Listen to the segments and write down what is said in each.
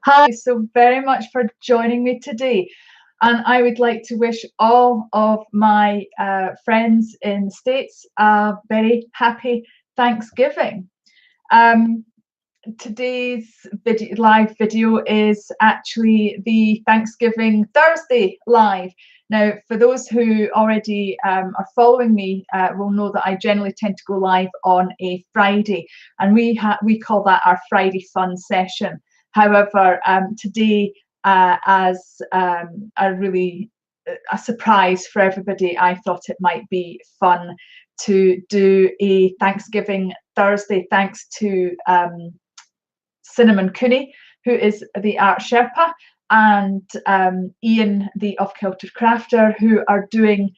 Hi, so very much for joining me today. And I would like to wish all of my friends in the States a very happy Thanksgiving. Um, Today's live video is actually the Thanksgiving Thursday live. Now, for those who already are following me, will know that I generally tend to go live on a Friday, and we call that our Friday fun session. However, today, as a surprise for everybody, I thought it might be fun to do a Thanksgiving Thursday, thanks to Cinnamon Cooney, who is the art Sherpa, and Ian, the off-kilter crafter, who are doing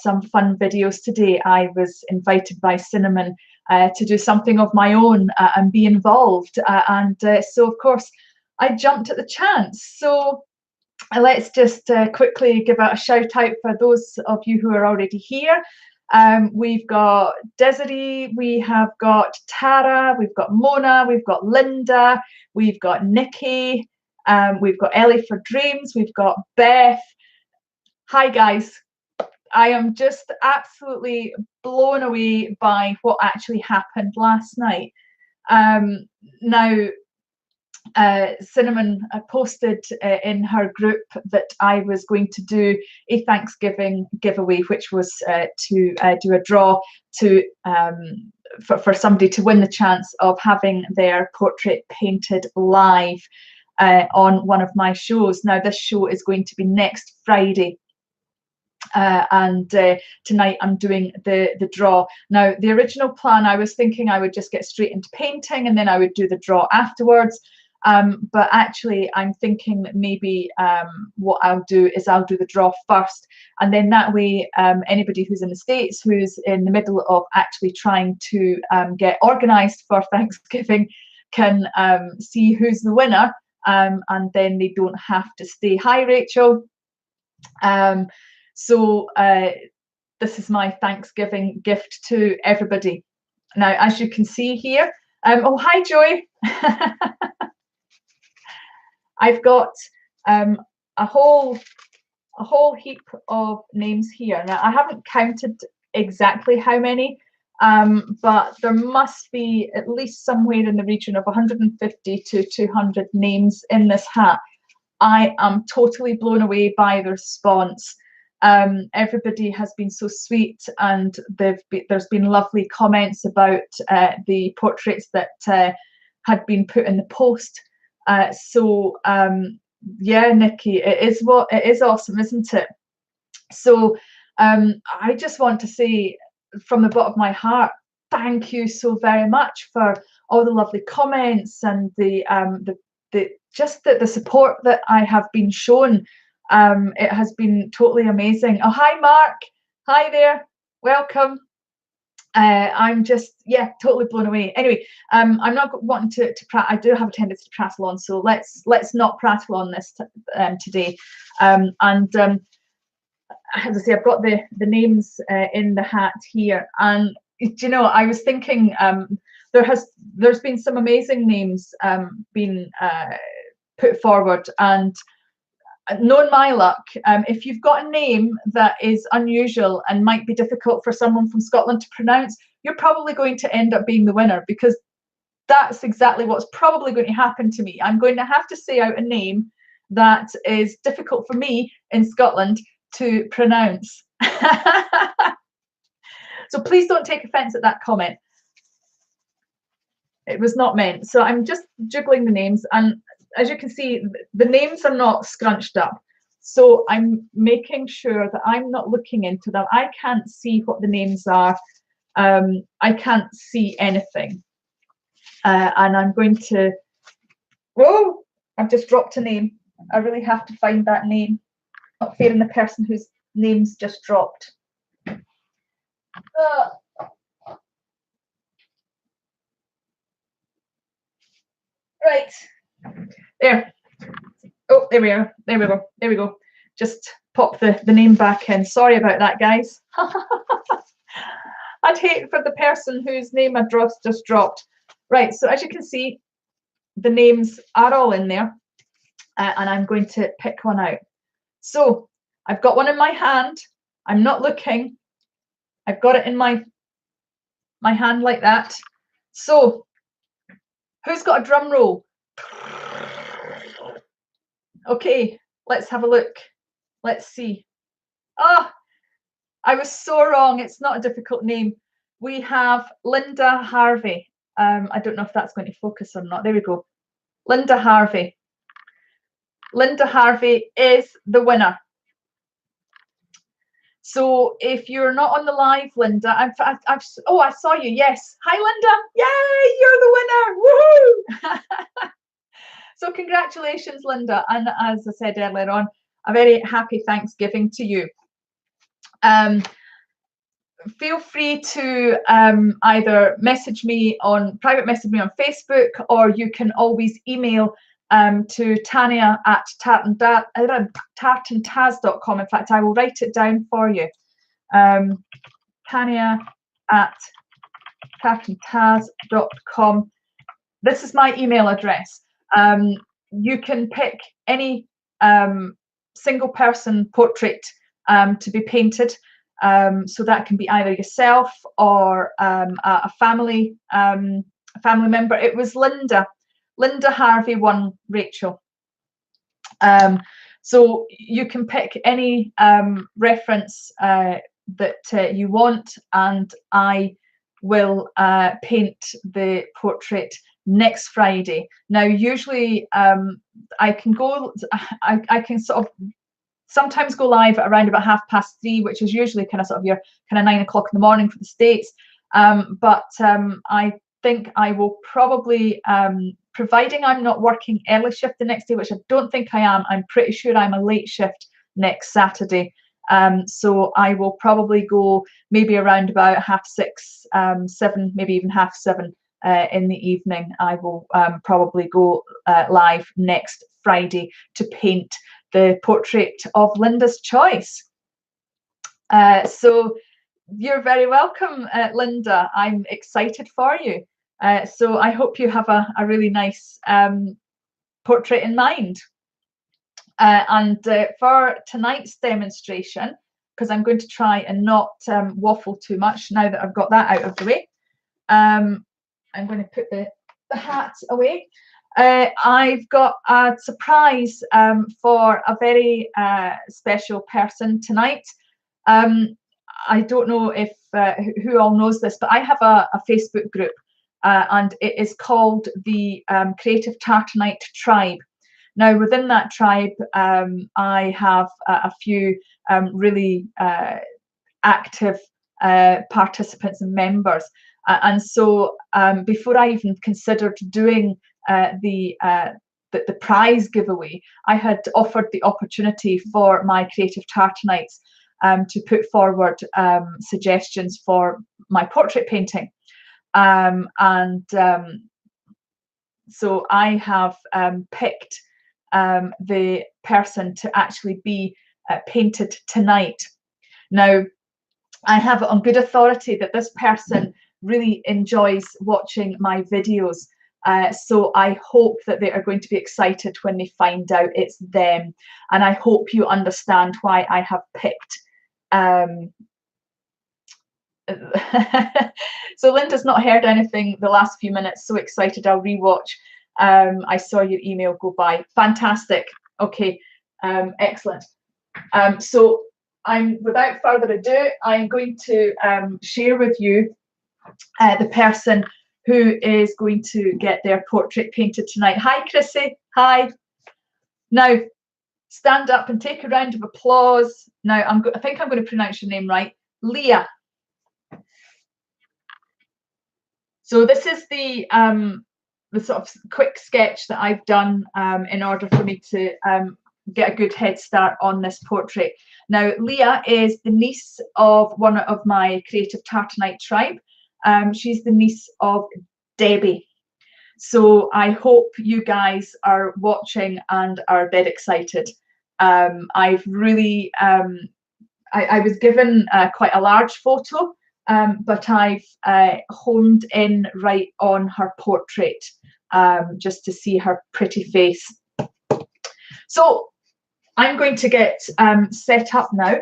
some fun videos today. I was invited by Cinnamon to do something of my own and be involved, so of course I jumped at the chance. So let's just quickly give out a shout out for those of you who are already here. We've got Desiree, we have got Tara, we've got Mona, we've got Linda, we've got Nikki, we've got Ellie for Dreams, we've got Beth. Hi guys, I am just absolutely blown away by what actually happened last night. Now, Cinnamon posted in her group that I was going to do a Thanksgiving giveaway, which was to do a draw to for somebody to win the chance of having their portrait painted live on one of my shows. Now, this show is going to be next Friday. And tonight I'm doing the draw. Now, the original plan, I was thinking I would just get straight into painting and then I would do the draw afterwards. But actually I'm thinking that maybe what I'll do is I'll do the draw first, and then that way anybody who's in the States who's in the middle of actually trying to get organized for Thanksgiving can see who's the winner, and then they don't have to stay. Hi Rachel. So this is my Thanksgiving gift to everybody. Now, as you can see here, oh hi Joy. I've got a whole heap of names here. Now, I haven't counted exactly how many, but there must be at least somewhere in the region of 150 to 200 names in this hat. I am totally blown away by the response. Everybody has been so sweet, and there's been lovely comments about the portraits that had been put in the post. Yeah, Nikki, it is awesome, isn't it? So I just want to say from the bottom of my heart, thank you so very much for all the lovely comments and the support that I have been shown. It has been totally amazing. Oh, hi Mark. Hi there. Welcome. I'm just, yeah, totally blown away. Anyway, I'm not wanting to I do have a tendency to prattle on, so let's not prattle on this today. As I say, I've got the names in the hat here, and you know, I was thinking there's been some amazing names being put forward, and knowing my luck, if you've got a name that is unusual and might be difficult for someone from Scotland to pronounce, you're probably going to end up being the winner, because that's exactly what's probably going to happen to me. I'm going to have to say out a name that is difficult for me in Scotland to pronounce. So please don't take offense at that comment. It was not meant. So I'm just juggling the names, and as you can see, the names are not scrunched up. So I'm making sure that I'm not looking into them. I can't see what the names are. I can't see anything. And I'm going to, whoa, I've just dropped a name. I really have to find that name. Not fair in the person whose name's just dropped. Right. There. Oh, there we are. There we go. There we go. Just pop the name back in. Sorry about that, guys. I'd hate for the person whose name I just dropped. Right, so as you can see, the names are all in there. and I'm going to pick one out. So I've got one in my hand. I'm not looking. I've got it in my hand like that. So who's got a drum roll? Okay, let's have a look. Let's see. Ah, I was so wrong. It's not a difficult name. We have Linda Harvey. I don't know if that's going to focus or not. There we go. Linda Harvey. Linda Harvey is the winner. So if you're not on the live, Linda, oh, I saw you. Yes. Hi, Linda. Yay, you're the winner. Woohoo! So congratulations, Linda. And as I said earlier on, a very happy Thanksgiving to you. Feel free to either private message me on Facebook, or you can always email to Tanya at tartandtaz.com. In fact, I will write it down for you. Tanya at tartandtaz.com. This is my email address. You can pick any single person portrait to be painted. So that can be either yourself or a family member. It was Linda Harvey won, Rachel. So you can pick any reference that you want, and I will paint the portrait next Friday. Now, usually I can sort of sometimes go live at around about 3:30, which is usually kind of your 9 o'clock in the morning for the States. But I think I will probably, providing I'm not working early shift the next day, which I don't think I am, I'm pretty sure I'm a late shift next Saturday. So I will probably go maybe around about 6:30, 7, maybe even 7:30 in the evening. I will probably go live next Friday to paint the portrait of Linda's choice. So you're very welcome, Linda. I'm excited for you. So I hope you have a really nice portrait in mind. And for tonight's demonstration, because I'm going to try and not waffle too much now that I've got that out of the way, I'm going to put the hat away. I've got a surprise for a very special person tonight. I don't know if who all knows this, but I have a Facebook group, and it is called the Creative Tartanite Tribe. Now, within that tribe, I have a few really active participants and members. And so before I even considered doing the prize giveaway, I had offered the opportunity for my creative tartanites to put forward suggestions for my portrait painting. So I have picked the person to actually be painted tonight. Now, I have it on good authority that this person really enjoys watching my videos. So I hope that they are going to be excited when they find out it's them. And I hope you understand why I have picked. So Linda's not heard anything the last few minutes. So excited, I'll rewatch. I saw your email go by. Fantastic. Okay, excellent. So without further ado, I'm going to share with you the person who is going to get their portrait painted tonight. Hi, Chrissy. Hi. Now, stand up and take a round of applause. Now, I think I'm going to pronounce your name right. Leah. So this is the sort of quick sketch that I've done in order for me to get a good head start on this portrait. Now, Leah is the niece of one of my Creative Tartanite tribe. She's the niece of Debbie. So I hope you guys are watching and are dead excited. I've really, I was given quite a large photo, but I've honed in right on her portrait just to see her pretty face. So I'm going to get set up now.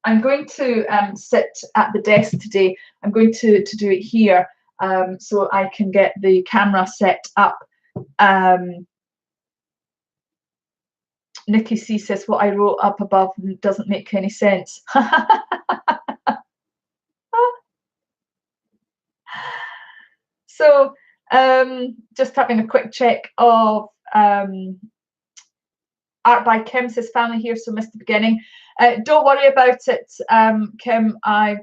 I'm going to sit at the desk today. I'm going to do it here so I can get the camera set up. Nikki C says what I wrote up above doesn't make any sense. So just having a quick check of Art by Kim says family here, so missed the beginning. Don't worry about it, Kim. I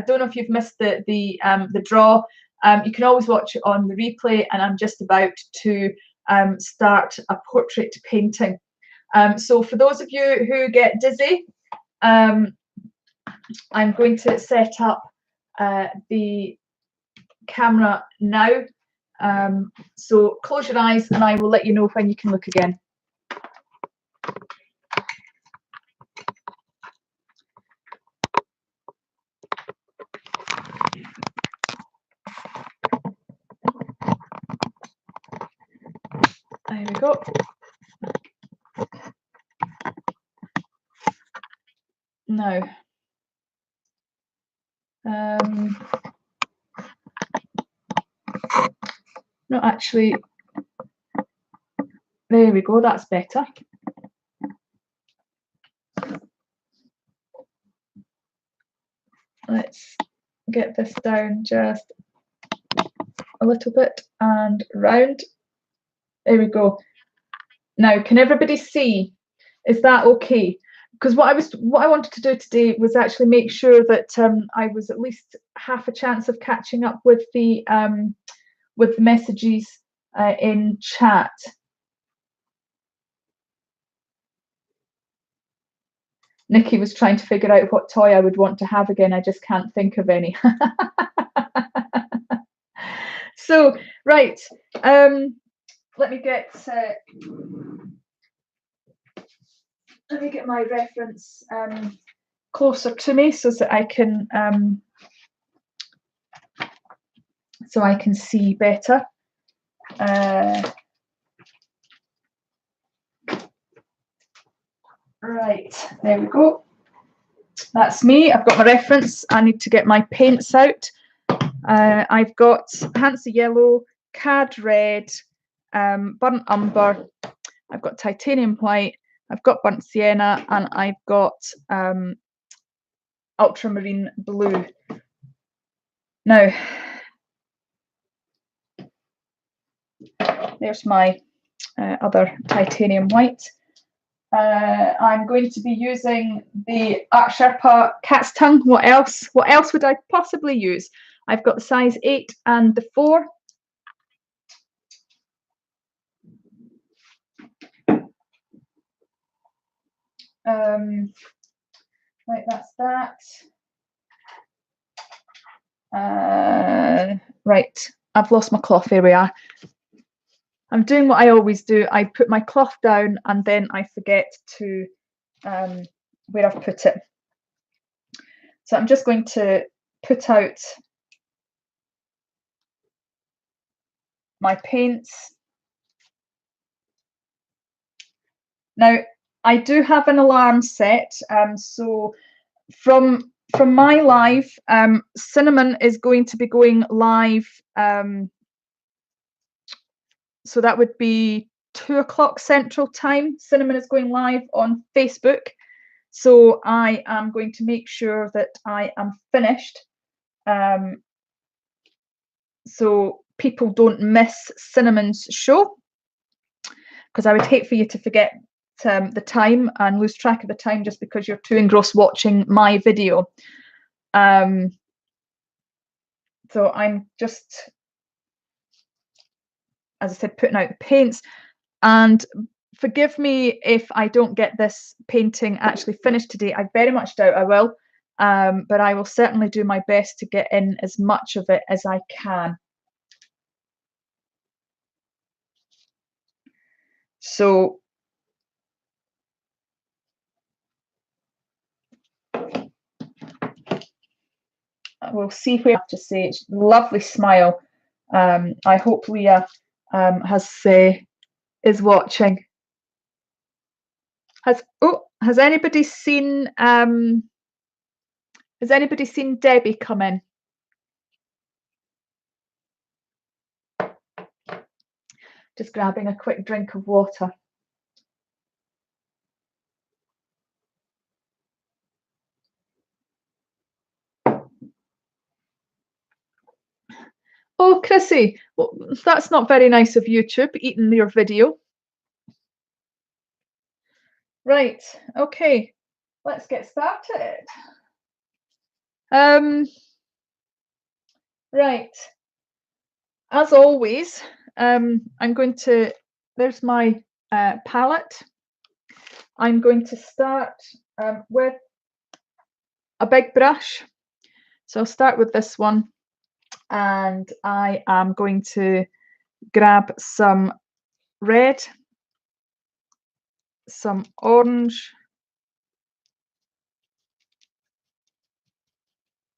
don't know if you've missed the draw. You can always watch it on the replay, and I'm just about to start a portrait painting. So for those of you who get dizzy, I'm going to set up the camera now. So close your eyes and I will let you know when you can look again. There we go. Now, no, actually, there we go, that's better. Let's get this down just a little bit and round. There we go. Now, can everybody see? Is that okay? Because what I wanted to do today was actually make sure that I was at least half a chance of catching up with the messages in chat. Nikki was trying to figure out what toy I would want to have again. I just can't think of any. So, right, let me get my reference closer to me so that I can see better. Right, there we go. That's me. I've got my reference. I need to get my paints out. I've got Hansa Yellow, Cad Red, Burnt Umber. I've got Titanium White. I've got Burnt Sienna, and I've got Ultramarine Blue. Now, there's my other Titanium White. I'm going to be using the Art Sherpa Cat's Tongue. What else? What else would I possibly use? I've got the size 8 and the 4. Right, that's that. Right, I've lost my cloth. Here we are. I'm doing what I always do. I put my cloth down and then I forget to where I've put it. So I'm just going to put out my paints. Now, I do have an alarm set. So from my live, Cinnamon is going to be going live. So that would be 2 o'clock Central Time. Cinnamon is going live on Facebook. So I am going to make sure that I am finished. So people don't miss Cinnamon's show. Because I would hate for you to forget the time and lose track of the time just because you're too engrossed watching my video. So I'm just, as I said, putting out the paints, and forgive me if I don't get this painting actually finished today. I very much doubt I will, but I will certainly do my best to get in as much of it as I can. So we'll see where I have to say. It's a lovely smile. I hope Leah has is watching. Has anybody seen Debbie come in? Just grabbing a quick drink of water. Oh, Chrissy, well, that's not very nice of YouTube, eating your video. Right, okay, let's get started. Right, as always, I'm going to, there's my palette. I'm going to start with a big brush. So I'll start with this one, and I am going to grab some red, some orange,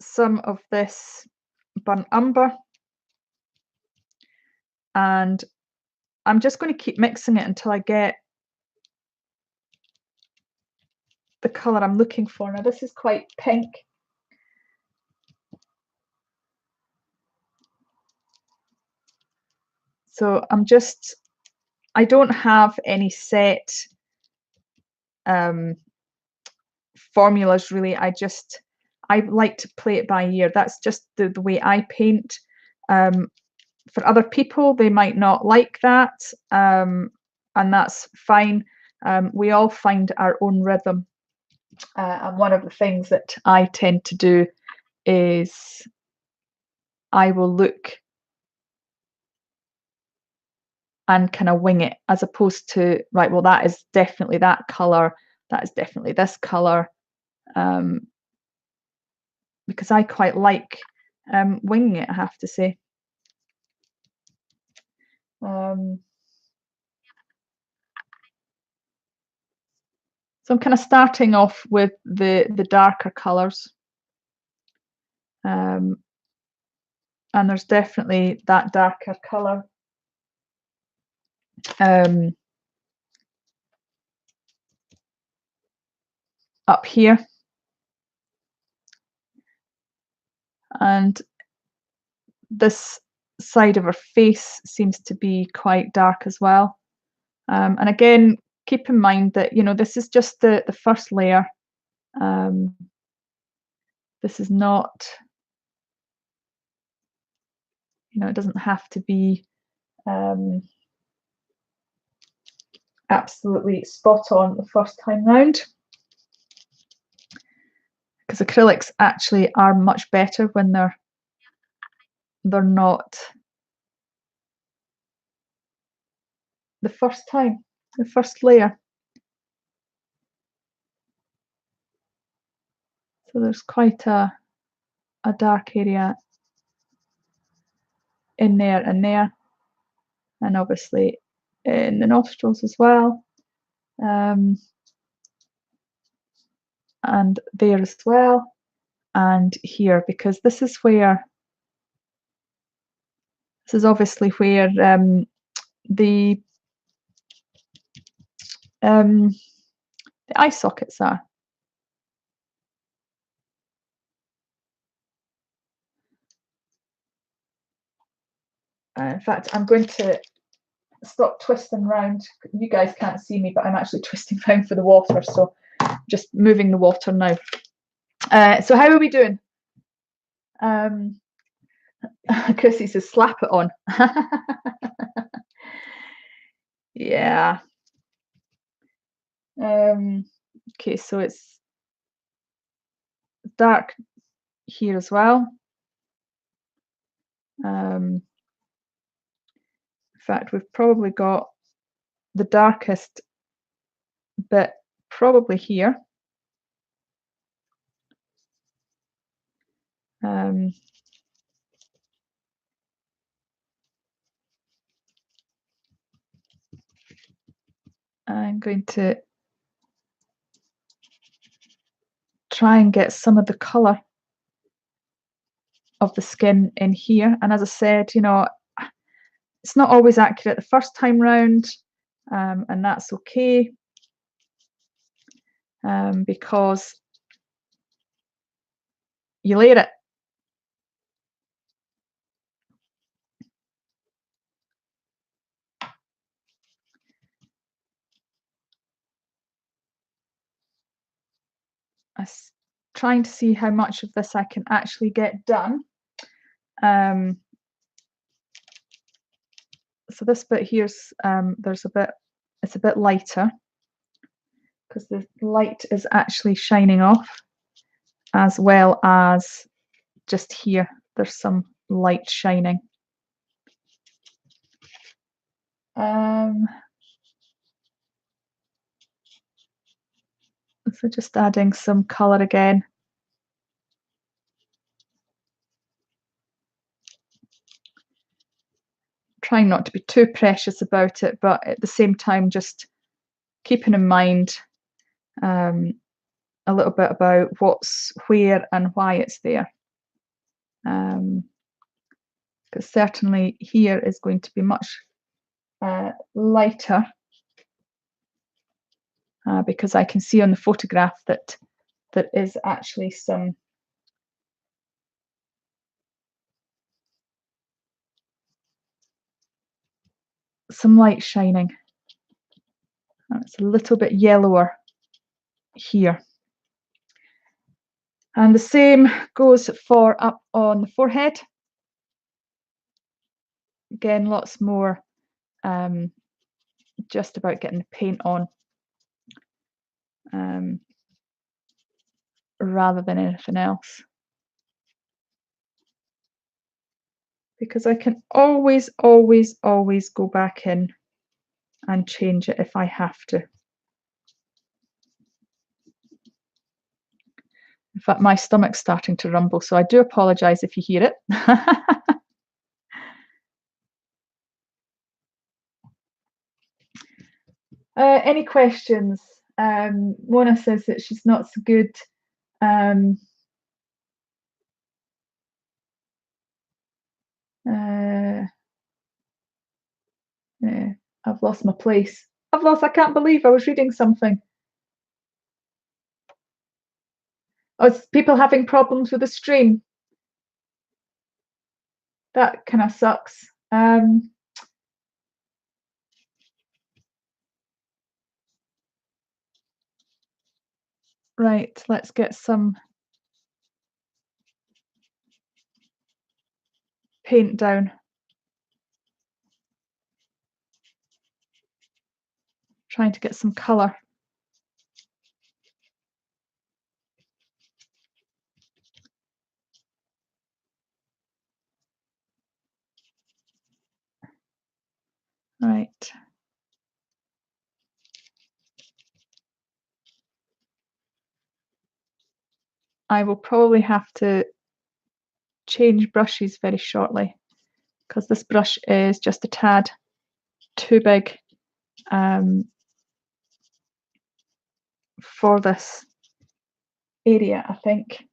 some of this burnt umber, and I'm just going to keep mixing it until I get the colour I'm looking for. Now this is quite pink. So I don't have any set formulas really. I like to play it by ear. That's just the way I paint. For other people, they might not like that, and that's fine. We all find our own rhythm. And one of the things that I tend to do is I will look and kind of wing it, as opposed to, right, well, that is definitely that colour, that is definitely this colour, because I quite like winging it, I have to say. So I'm kind of starting off with the darker colours, and there's definitely that darker colour up here, and this side of her face seems to be quite dark as well. And again, keep in mind that, you know, this is just the first layer. This is not, you know, it doesn't have to be absolutely spot on the first time round, because acrylics actually are much better when they're not the first time, the first layer. So there's quite a dark area in there and there, and obviously in the nostrils as well, and there as well, and here, because this is obviously where the eye sockets are. In fact, I'm going to stop twisting round. You guys can't see me, but I'm actually twisting round for the water, so just moving the water now. So how are we doing? Chrissy says slap it on. Yeah. Okay, so it's dark here as well. In fact, we've probably got the darkest bit probably here. I'm going to try and get some of the colour of the skin in here. And as I said, you know, it's not always accurate the first time round. and that's okay, because you layer it. Trying to see how much of this I can actually get done. So this bit here's it's a bit lighter because the light is actually shining off, as well as just here there's some light shining. So just adding some colour again. Trying not to be too precious about it, but at the same time just keeping in mind a little bit about what's where and why it's there. Because certainly here is going to be much lighter, because I can see on the photograph that there is actually some light shining, and it's a little bit yellower here. And the same goes for up on the forehead. Again, lots more, just about getting the paint on, rather than anything else. Because I can always go back in and change it if I have to. In fact, my stomach's starting to rumble, so I do apologise if you hear it. Any questions? Mona says that she's not so good. Yeah, I've lost my place. I can't believe I was reading something. Oh, it's people having problems with the stream. That kind of sucks. Right, let's get some paint down. Trying to get some colour. Right. I will probably have to change brushes very shortly, because this brush is just a tad too big for this area, I think.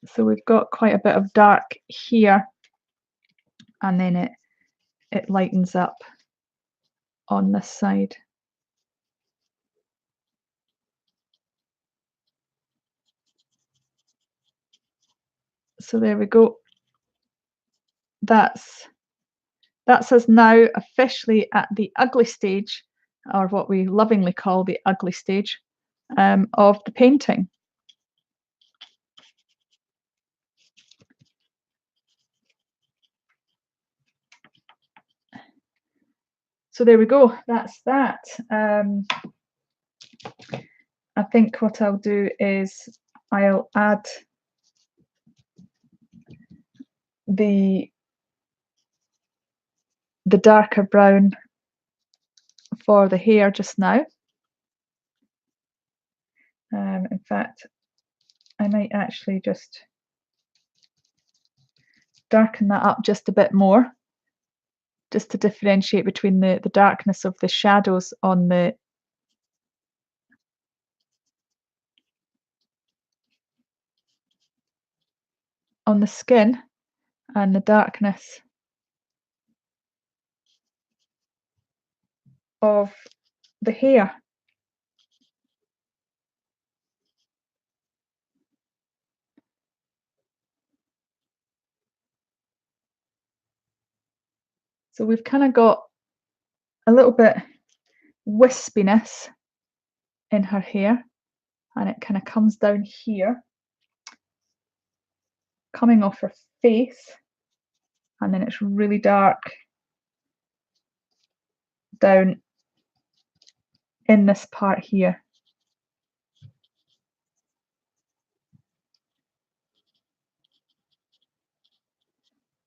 So we've got quite a bit of dark here, and then it lightens up on this side. So there we go. That's us now officially at the ugly stage, or what we lovingly call the ugly stage, of the painting. So there we go, that's that. I think what I'll do is I'll add the darker brown for the hair just now. In fact, I might actually just darken that up just a bit more, just to differentiate between the darkness of the shadows on the skin and the darkness of the hair. So we've kind of got a little bit wispiness in her hair, and it kind of comes down here, coming off her face, and then it's really dark down in this part here.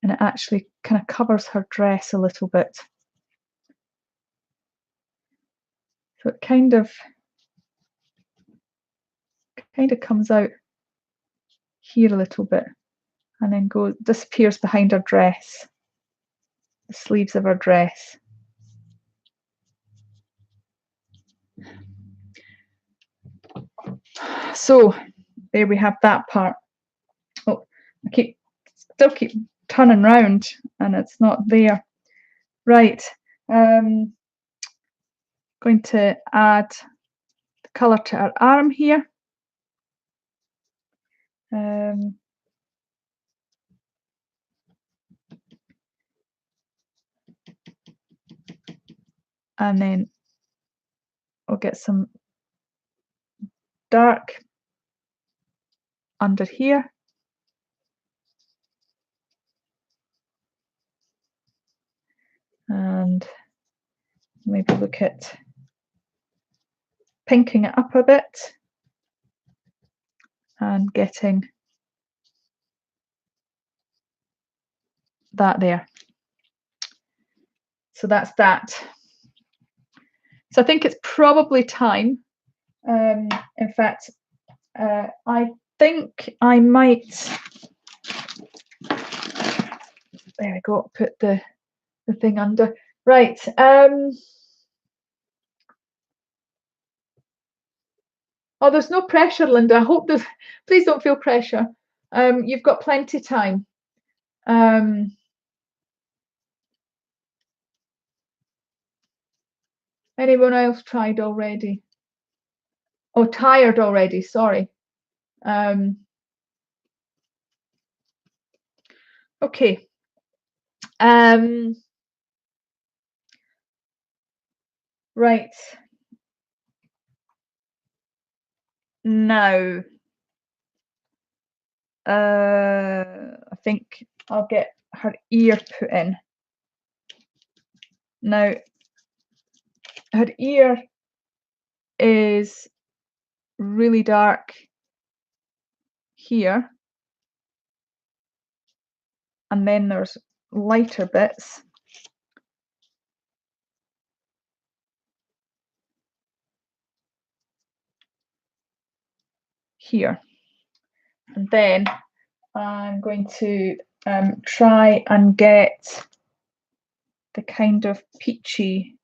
And it actually kind of covers her dress a little bit. So it kind of comes out here a little bit, and then disappears behind her dress, the sleeves of her dress. So there we have that part. Oh, I still keep turning round and it's not there. Right, going to add the colour to her arm here. And then I'll get some dark under here. And maybe look at pinking it up a bit and getting that there. So that's that. So I think it's probably time. In fact, I think I might. There we go. Put the thing under. Right. Oh, there's no pressure, Linda. I hope there's. Please don't feel pressure. You've got plenty of time. Anyone else tried already? Oh, tired already. Sorry. Okay. Right. Now, I think I'll get her ear put in. Now, her ear is really dark here, and then there's lighter bits here. And then I'm going to try and get the kind of peachy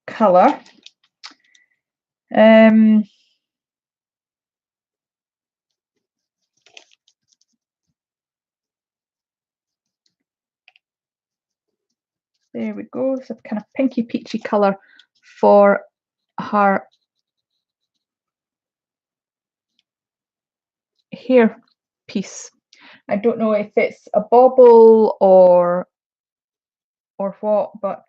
colour. There we go. It's a kind of pinky peachy colour for her hair piece. I don't know if it's a bauble or what, but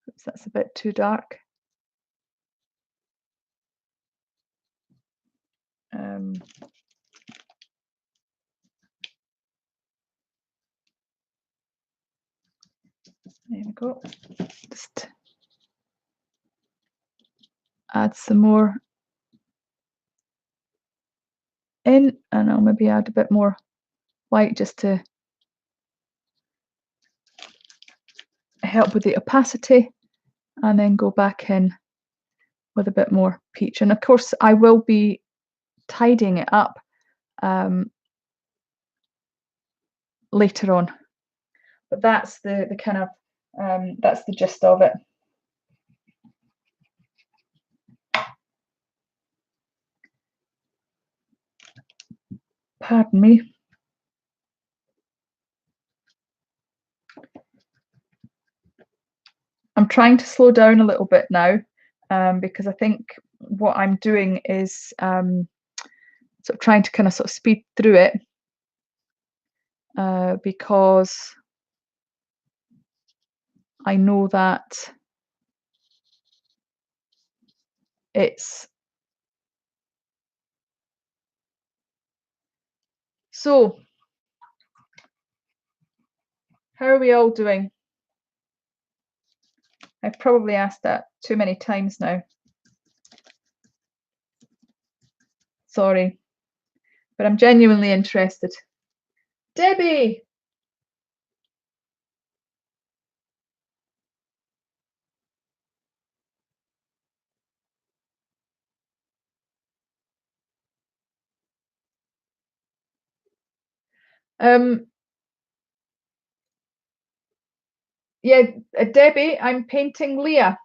oops, that's a bit too dark. There we go. Just add some more in, and I'll maybe add a bit more white just to help with the opacity, and then go back in with a bit more peach. And of course I will be tidying it up later on, but that's the kind of that's the gist of it. Pardon me. trying to slow down a little bit now, because I think what I'm doing is sort of trying to kind of sort of speed through it, because I know that it's so. How are we all doing? I've probably asked that too many times now. Sorry, but I'm genuinely interested. Debbie! Yeah, Debbie, I'm painting Leah.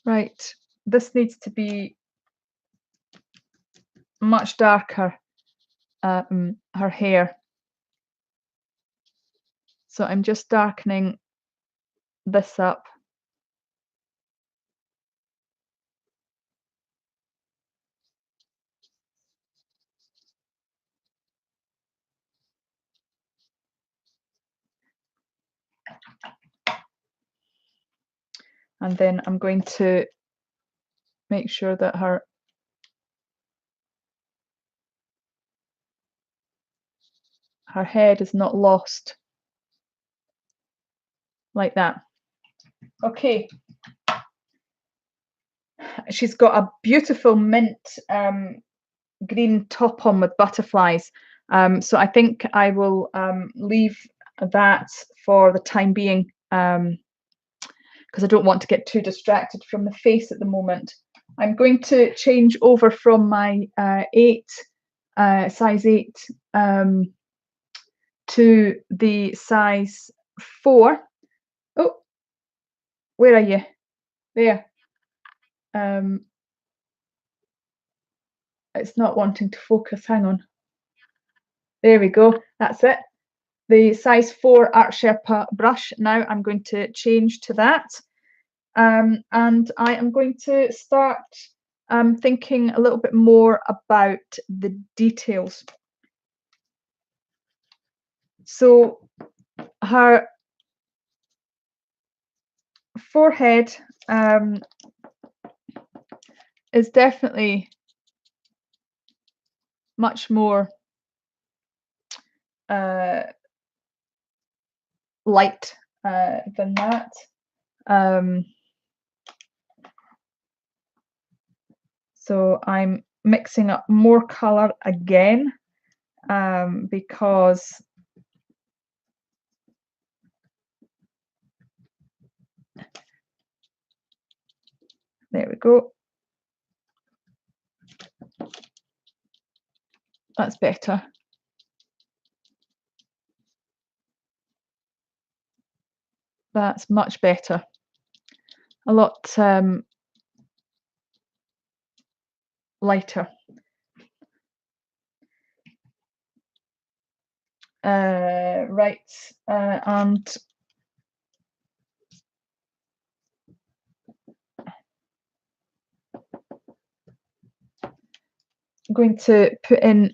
Right, this needs to be much darker, her hair. So I'm just darkening this up. And then I'm going to make sure that her head is not lost, like that. Okay. She's got a beautiful mint green top on with butterflies. So I think I will leave that for the time being, because I don't want to get too distracted from the face at the moment. I'm going to change over from my size 8 to the size 4. Oh, where are you? There. It's not wanting to focus. Hang on. There we go. That's it. The size 4 Art Sherpa brush. Now I'm going to change to that. And I am going to start thinking a little bit more about the details. So her forehead is definitely much more light than that. So I'm mixing up more color again, because there we go. That's better. That's much better. A lot lighter. Right, and I'm going to put in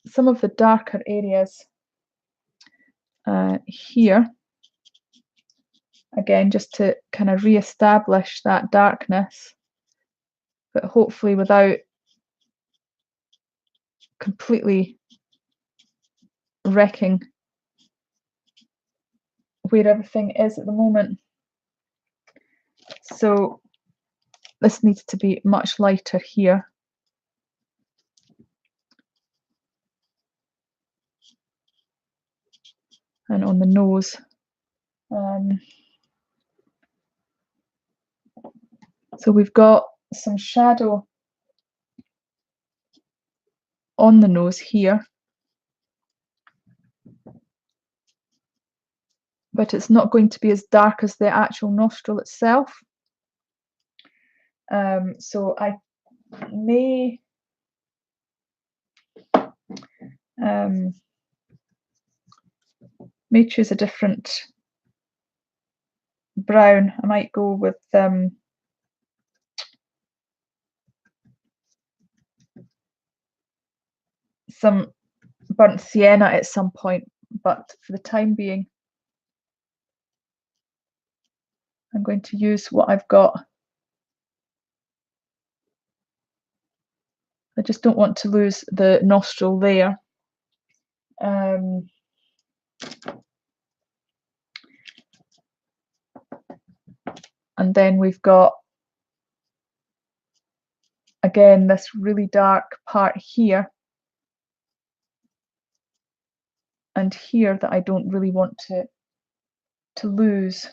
some of the darker areas here, again, just to kind of re-establish that darkness, but hopefully without completely wrecking where everything is at the moment. So this needs to be much lighter here. And on the nose. So we've got some shadow on the nose here. but it's not going to be as dark as the actual nostril itself. So I may choose a different brown. I might go with some burnt sienna at some point, but for the time being I'm going to use what I've got. I just don't want to lose the nostril there. And then we've got, again, this really dark part here and here that I don't really want to lose.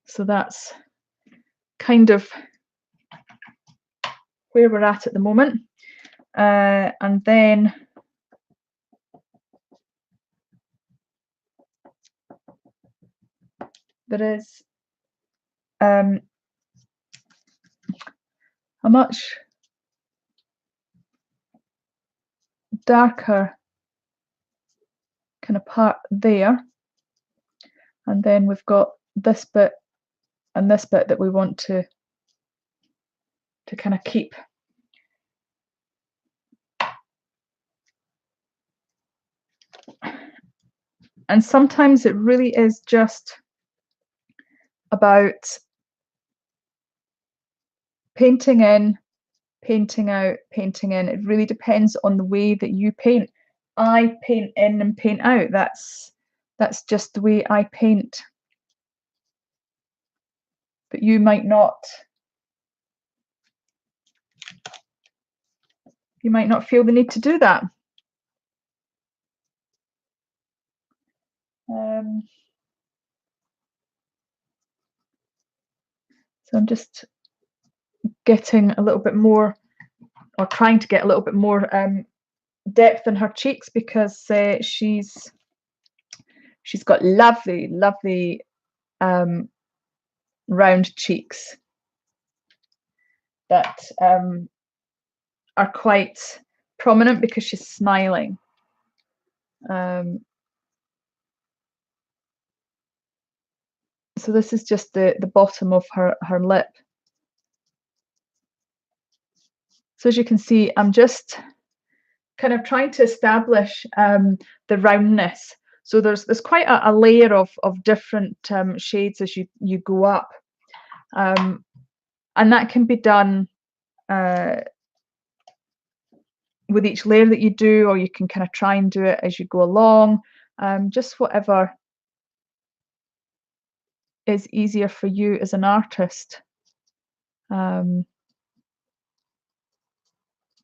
So that's kind of where we're at the moment. And then there is a much darker kind of part there, and then we've got this bit and this bit that we want to kind of keep. And sometimes it really is just about painting in, painting out, painting in. It really depends on the way that you paint. I paint in and paint out. That's just the way I paint. But you might not feel the need to do that. So I'm just getting a little bit more, or trying to get a little bit more depth in her cheeks, because she's got lovely round cheeks that are quite prominent because she's smiling. So this is just the bottom of her lip. So as you can see, I'm just kind of trying to establish the roundness. So there's quite a layer of different shades as you go up, and that can be done with each layer that you do, or you can kind of try and do it as you go along, just whatever is easier for you as an artist. And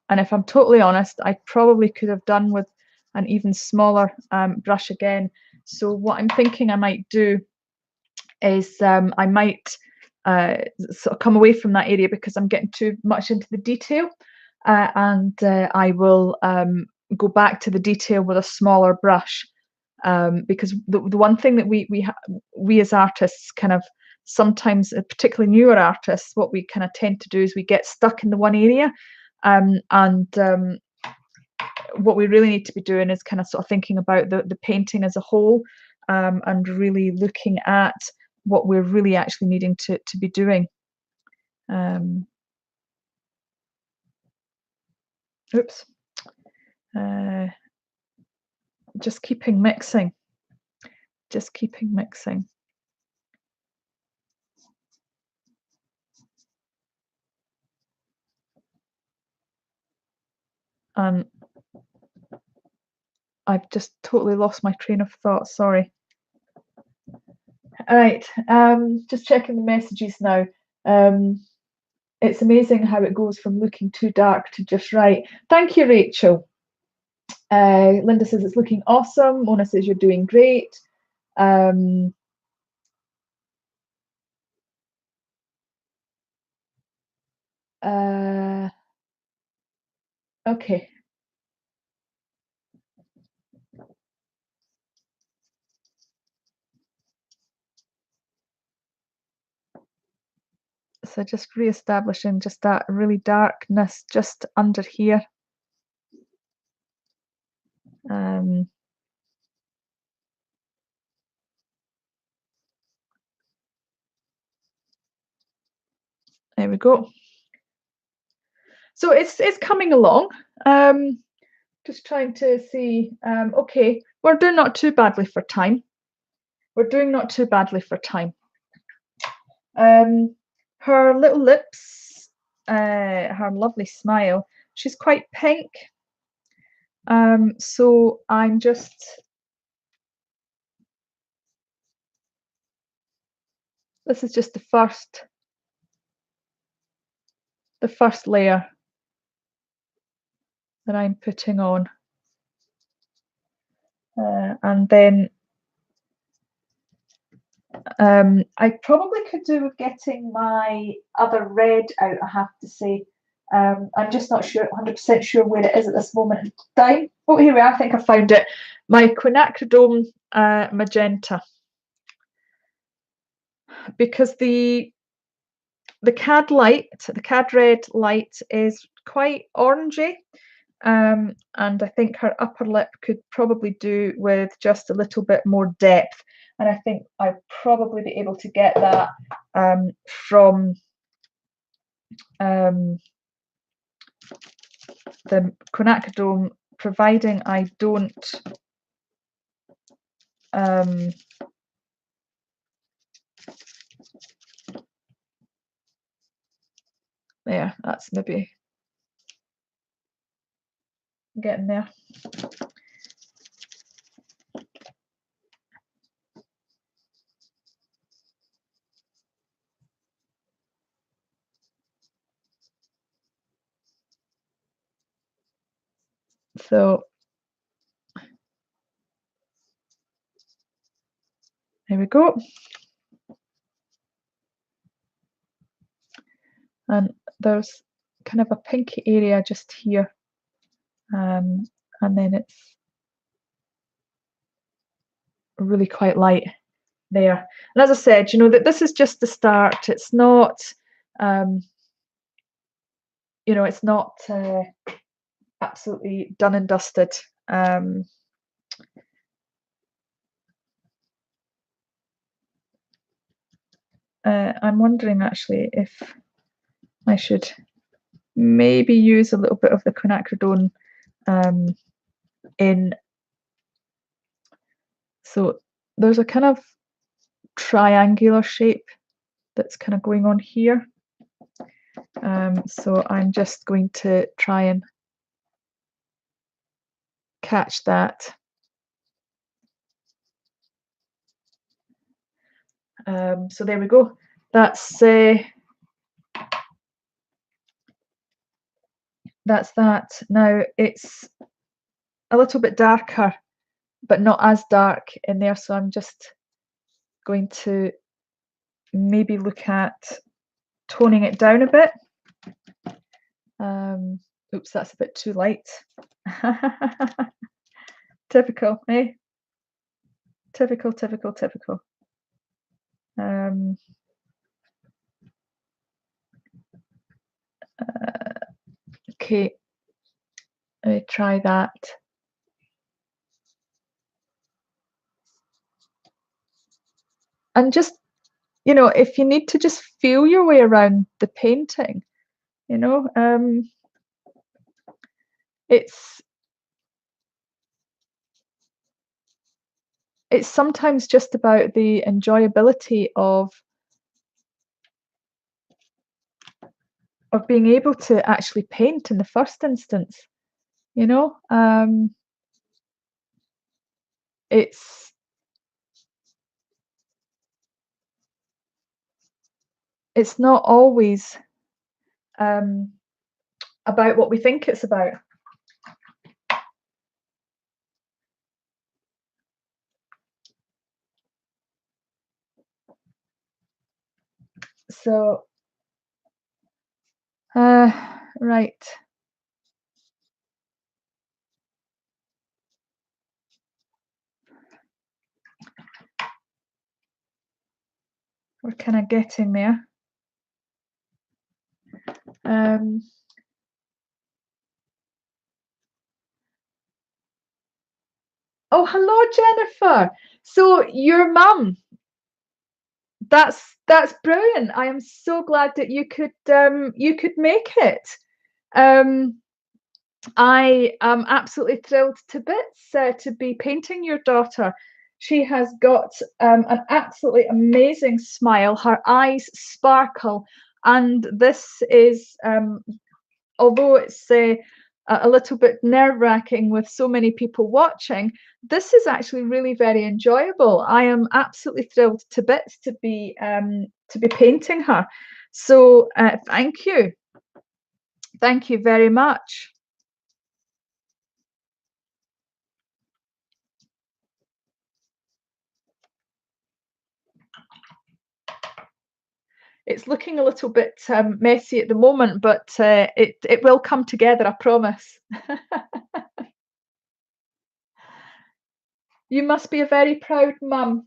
if I'm totally honest, I probably could have done with an even smaller brush again. So what I'm thinking I might do is I might sort of come away from that area because I'm getting too much into the detail, and I will go back to the detail with a smaller brush, because the one thing that we as artists kind of sometimes, particularly newer artists, what we kind of tend to do is we get stuck in the one area, and what we really need to be doing is kind of sort of thinking about the painting as a whole, and really looking at what we're really actually needing to be doing. Oops. Just keeping mixing. Just keeping mixing. And I've just totally lost my train of thought, sorry. All right, just checking the messages now. It's amazing how it goes from looking too dark to just right. Thank you, Rachel. Linda says it's looking awesome. Mona says you're doing great. Okay. So just re-establishing just that really darkness just under here. Um, there we go. So it's coming along. Just trying to see. Okay, we're doing not too badly for time. We're doing not too badly for time. Her little lips, her lovely smile. She's quite pink. So I'm just. This is just the first layer that I'm putting on, and then I probably could do with getting my other red out, I have to say. I'm just not sure, 100% sure where it is at this moment in time. Oh, here we are. I think I found it. My quinacridone magenta, because the cad light, the cad red light, is quite orangey. And I think her upper lip could probably do with just a little bit more depth. And I think I'd probably be able to get that from the quinacridone, providing I don't there, that's maybe getting there. So there we go. And there's kind of a pinky area just here. And then it's really quite light there. And as I said, you know, that this is just the start. It's not, you know, it's not absolutely done and dusted. I'm wondering actually if I should maybe use a little bit of the quinacridone in. So there's a kind of triangular shape that's kind of going on here. So I'm just going to try and catch that. So there we go. That's that. Now it's a little bit darker, but not as dark in there. So I'm just going to maybe look at toning it down a bit. Oops, that's a bit too light. Typical, eh? Typical. Okay, let me try that. And just, you know, if you need to just feel your way around the painting, you know, it's sometimes just about the enjoyability of being able to actually paint in the first instance, you know. It's not always about what we think it's about. So Right. We're kind of getting there. Um, oh, hello, Jennifer. So your mum, that's brilliant. I am so glad that you could make it. Um, I am absolutely thrilled to bits to be painting your daughter. She has got an absolutely amazing smile. Her eyes sparkle, and this is although it's a little bit nerve-wracking with so many people watching, this is actually really very enjoyable. I am absolutely thrilled to bits to be painting her. So thank you very much. It's looking a little bit messy at the moment, but it will come together, I promise. You must be a very proud mum,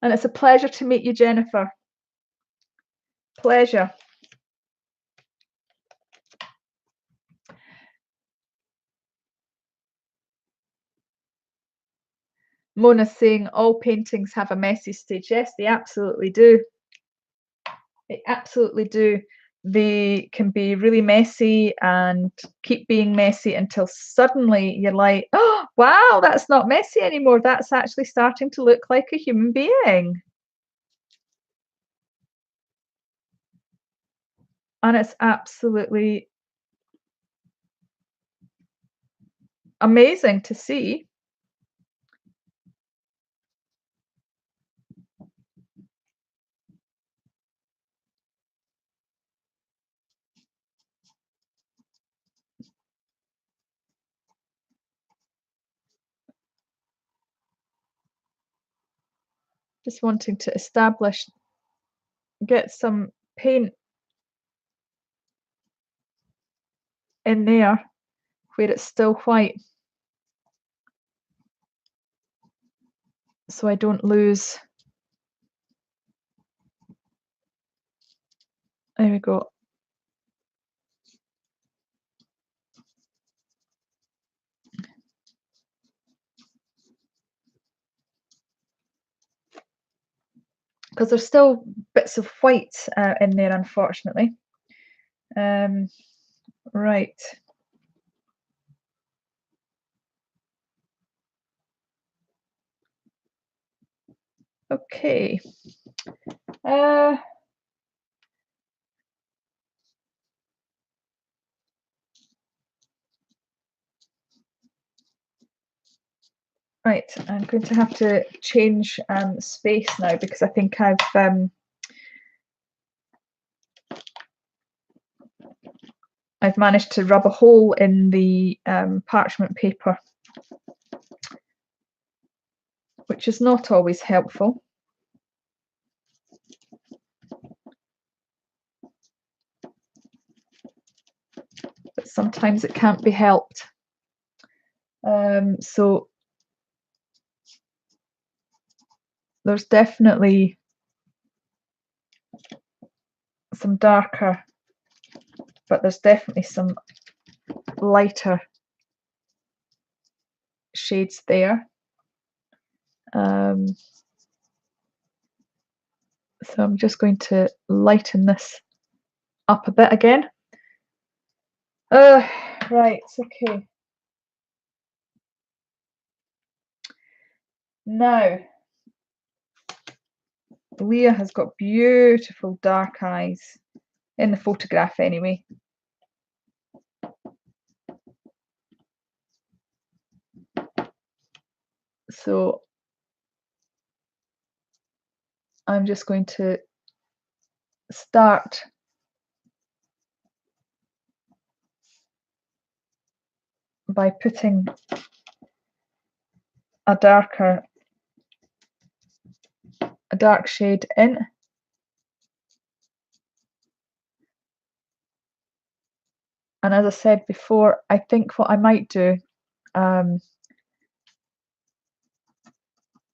and it's a pleasure to meet you, Jennifer. Pleasure. Mona's saying all paintings have a messy stage. Yes, they absolutely do. They absolutely do. They can be really messy and keep being messy until suddenly you're like, oh, wow, that's not messy anymore. That's actually starting to look like a human being. And it's absolutely amazing to see. Just wanting to establish, get some paint in there where it's still white so I don't lose. There we go. Because there's still bits of white in there, unfortunately. Right. Okay. Right, I'm going to have to change space now because I think I've managed to rub a hole in the parchment paper, which is not always helpful. But sometimes it can't be helped. So there's definitely some darker, but there's definitely some lighter shades there. So I'm just going to lighten this up a bit again. Right, okay. Now, Leah has got beautiful dark eyes, in the photograph anyway. So I'm just going to start by putting a dark shade in. And as I said before, I think what I might do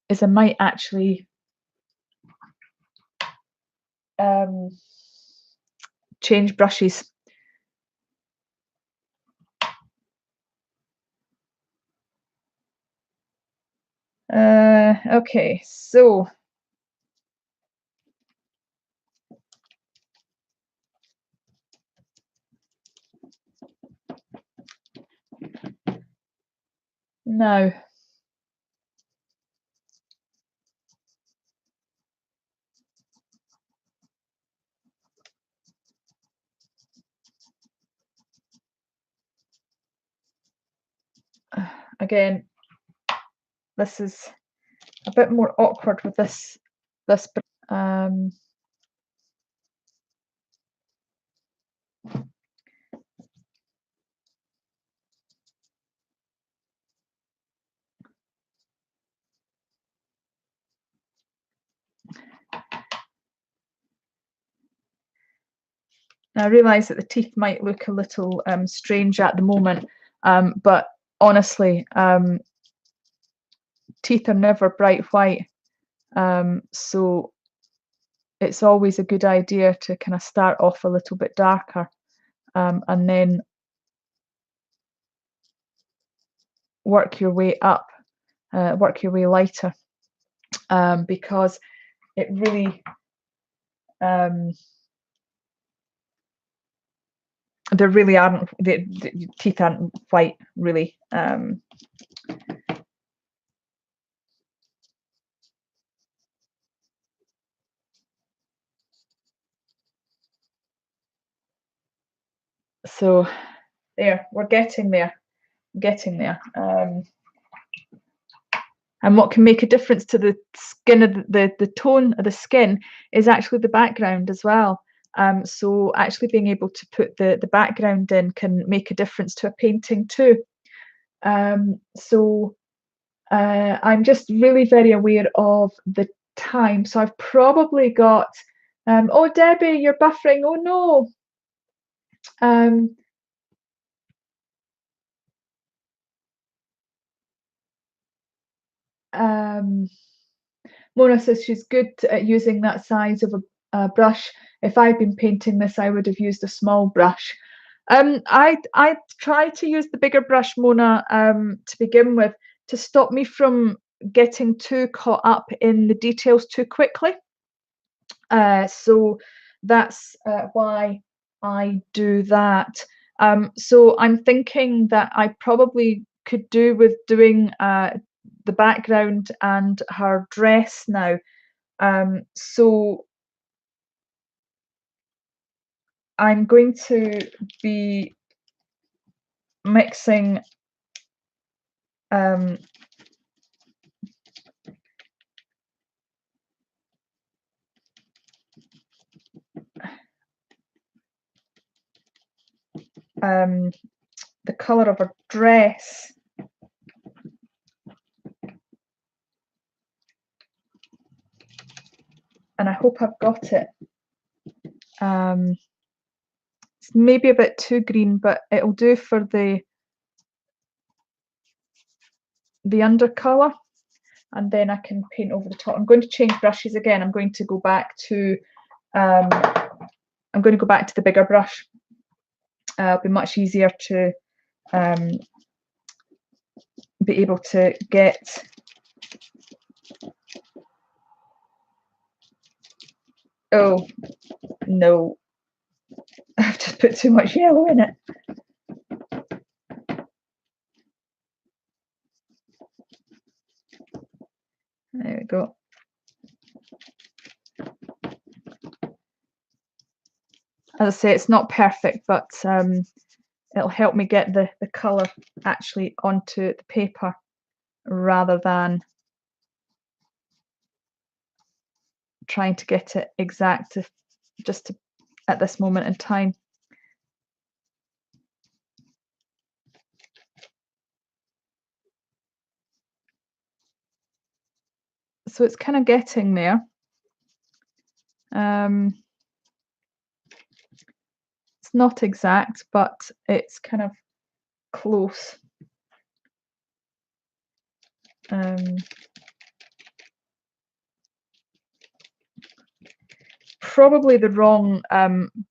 is I might actually change brushes. Okay, so now again, this is a bit more awkward with this. Now I realise that the teeth might look a little strange at the moment, but honestly, teeth are never bright white, so it's always a good idea to kind of start off a little bit darker, and then work your way up, work your way lighter, because it really there really aren't the teeth aren't white really. So there, we're getting there, getting there. And what can make a difference to the skin of the tone of the skin is actually the background as well. So actually being able to put the background in can make a difference to a painting too. So I'm just really very aware of the time. So I've probably got, oh Debbie, you're buffering. Oh no. Mona says she's good at using that size of a brush. If I'd been painting this, I would have used a small brush. I try to use the bigger brush, Mona, to begin with, to stop me from getting too caught up in the details too quickly. So that's why I do that. So I'm thinking that I probably could do with doing the background and her dress now. So I'm going to be mixing the colour of her dress and I hope I've got it. It's maybe a bit too green, but it'll do for the undercolour, and then I can paint over the top. I'm going to change brushes again. I'm going to go back to the bigger brush. It'll be much easier to be able to get oh no, I've just put too much yellow in it. There we go. As I say, it's not perfect, but it'll help me get the colour actually onto the paper rather than trying to get it exact at this moment in time. So it's kind of getting there. It's not exact, but it's kind of close. Probably the wrong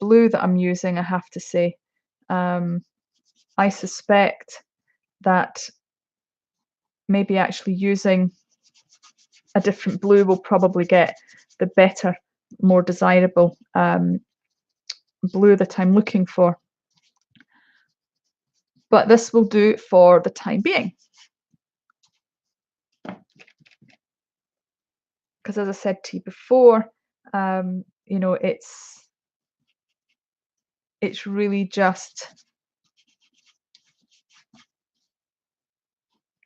blue that I'm using, I have to say. I suspect that maybe actually using a different blue will probably get the better, more desirable blue that I'm looking for. But this will do for the time being. Because as I said to you before, you know, it's really just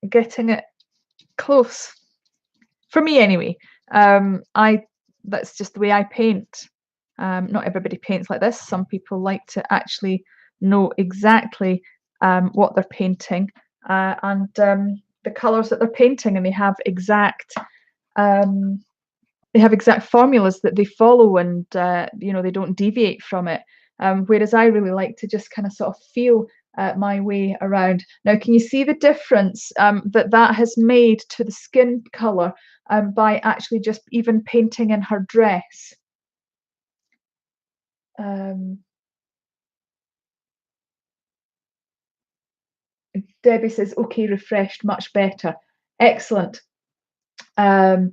getting it close. For me anyway. That's just the way I paint. Not everybody paints like this. Some people like to actually know exactly what they're painting and the colours that they're painting, and they have exact formulas that they follow, and you know, they don't deviate from it. Whereas I really like to just kind of sort of feel my way around. Now, can you see the difference that has made to the skin colour by actually just even painting in her dress? Debbie says, okay, refreshed, much better. Excellent. Oh,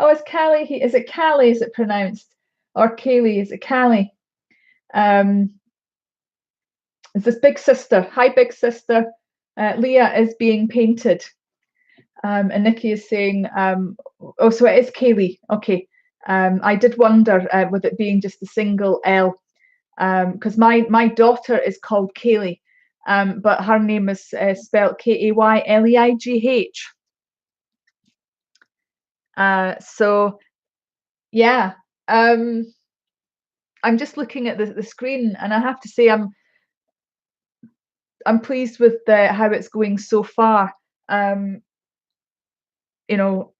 it's Callie. Is it Callie? Is it pronounced? Or Kaylee? Is it Callie? It's this big sister. Hi, big sister. Leah is being painted. And Nikki is saying, oh, so it is Kaylee. Okay. I did wonder with it being just a single L, because my daughter is called Kaylee, but her name is spelled Kayleigh. So yeah, I'm just looking at the screen, and I have to say I'm pleased with how it's going so far. You know,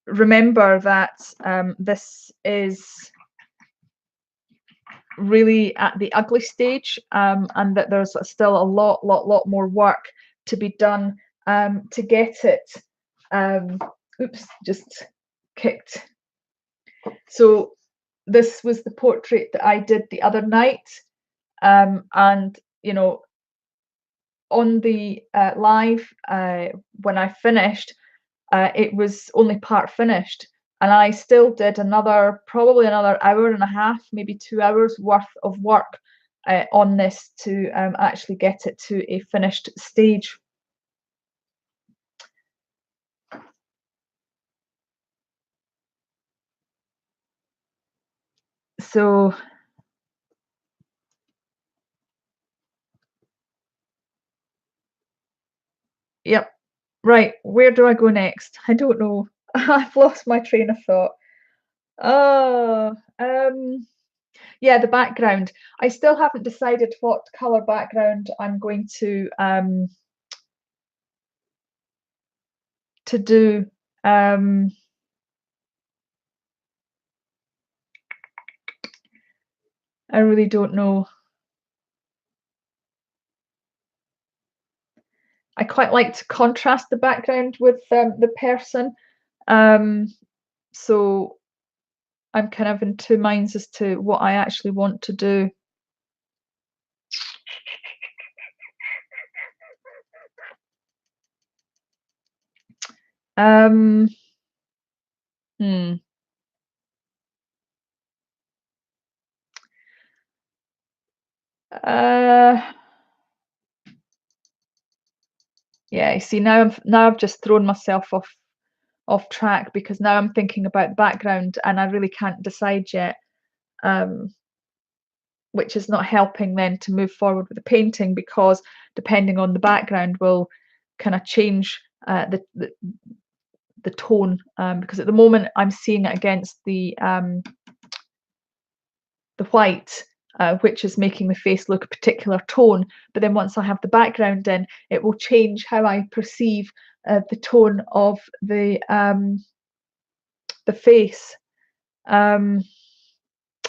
remember that this is really at the ugly stage, and that there's still a lot more work to be done to get it. Oops, just kicked. So this was the portrait that I did the other night, and you know, on the live when I finished, it was only part finished, and I still did probably another hour and a half, maybe 2 hours worth of work on this to actually get it to a finished stage. So yep, right, where do I go next? I don't know. I've lost my train of thought. Oh, yeah, the background. I still haven't decided what color background I'm going to do. I really don't know. I quite like to contrast the background with the person. So I'm kind of in two minds as to what I actually want to do. Hmm. Yeah, you see, now I've just thrown myself off track, because now I'm thinking about background and I really can't decide yet, which is not helping then to move forward with the painting, because depending on the background will kind of change the tone, because at the moment I'm seeing it against the white, which is making the face look a particular tone, but then once I have the background in, it will change how I perceive the tone of the face. And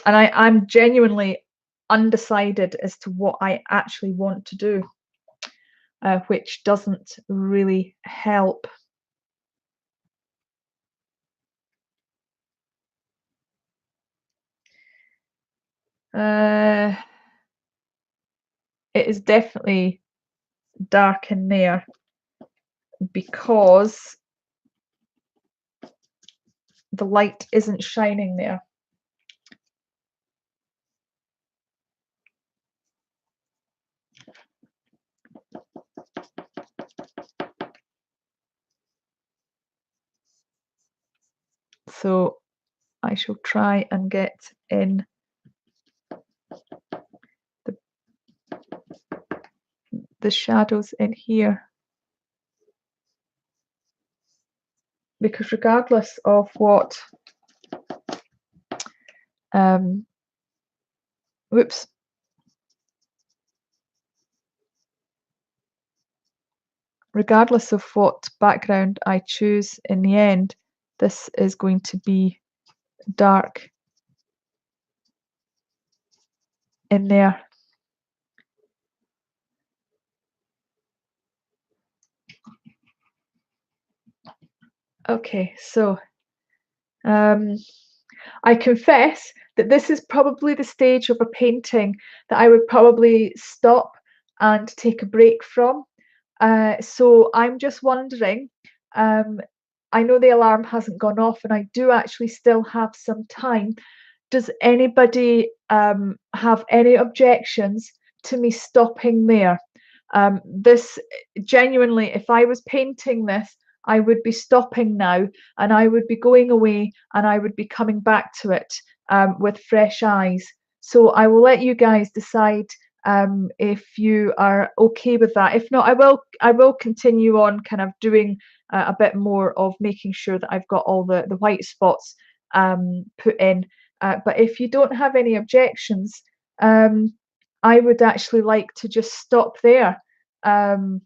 I'm genuinely undecided as to what I actually want to do, which doesn't really help. It is definitely dark in there because the light isn't shining there. So I shall try and get in the shadows in here, because regardless of what whoops, regardless of what background I choose in the end, this is going to be dark in there. Okay, so I confess that this is probably the stage of a painting that I would probably stop and take a break from. So I'm just wondering, I know the alarm hasn't gone off and I do actually still have some time. Does anybody have any objections to me stopping there? This genuinely, if I was painting this, I would be stopping now and I would be going away and I would be coming back to it with fresh eyes. So I will let you guys decide if you are okay with that. If not, I will continue on kind of doing a bit more of making sure that I've got all the white spots put in. But if you don't have any objections, I would actually like to just stop there. And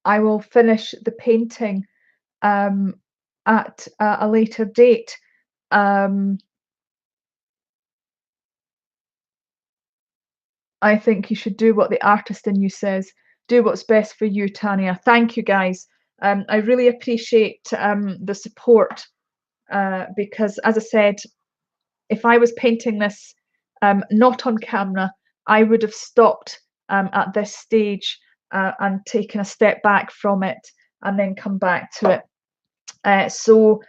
I will finish the painting at a later date. I think you should do what the artist in you says. Do what's best for you, Tanya. Thank you, guys. I really appreciate the support because, as I said, if I was painting this not on camera, I would have stopped at this stage and taken a step back from it and then come back to it. So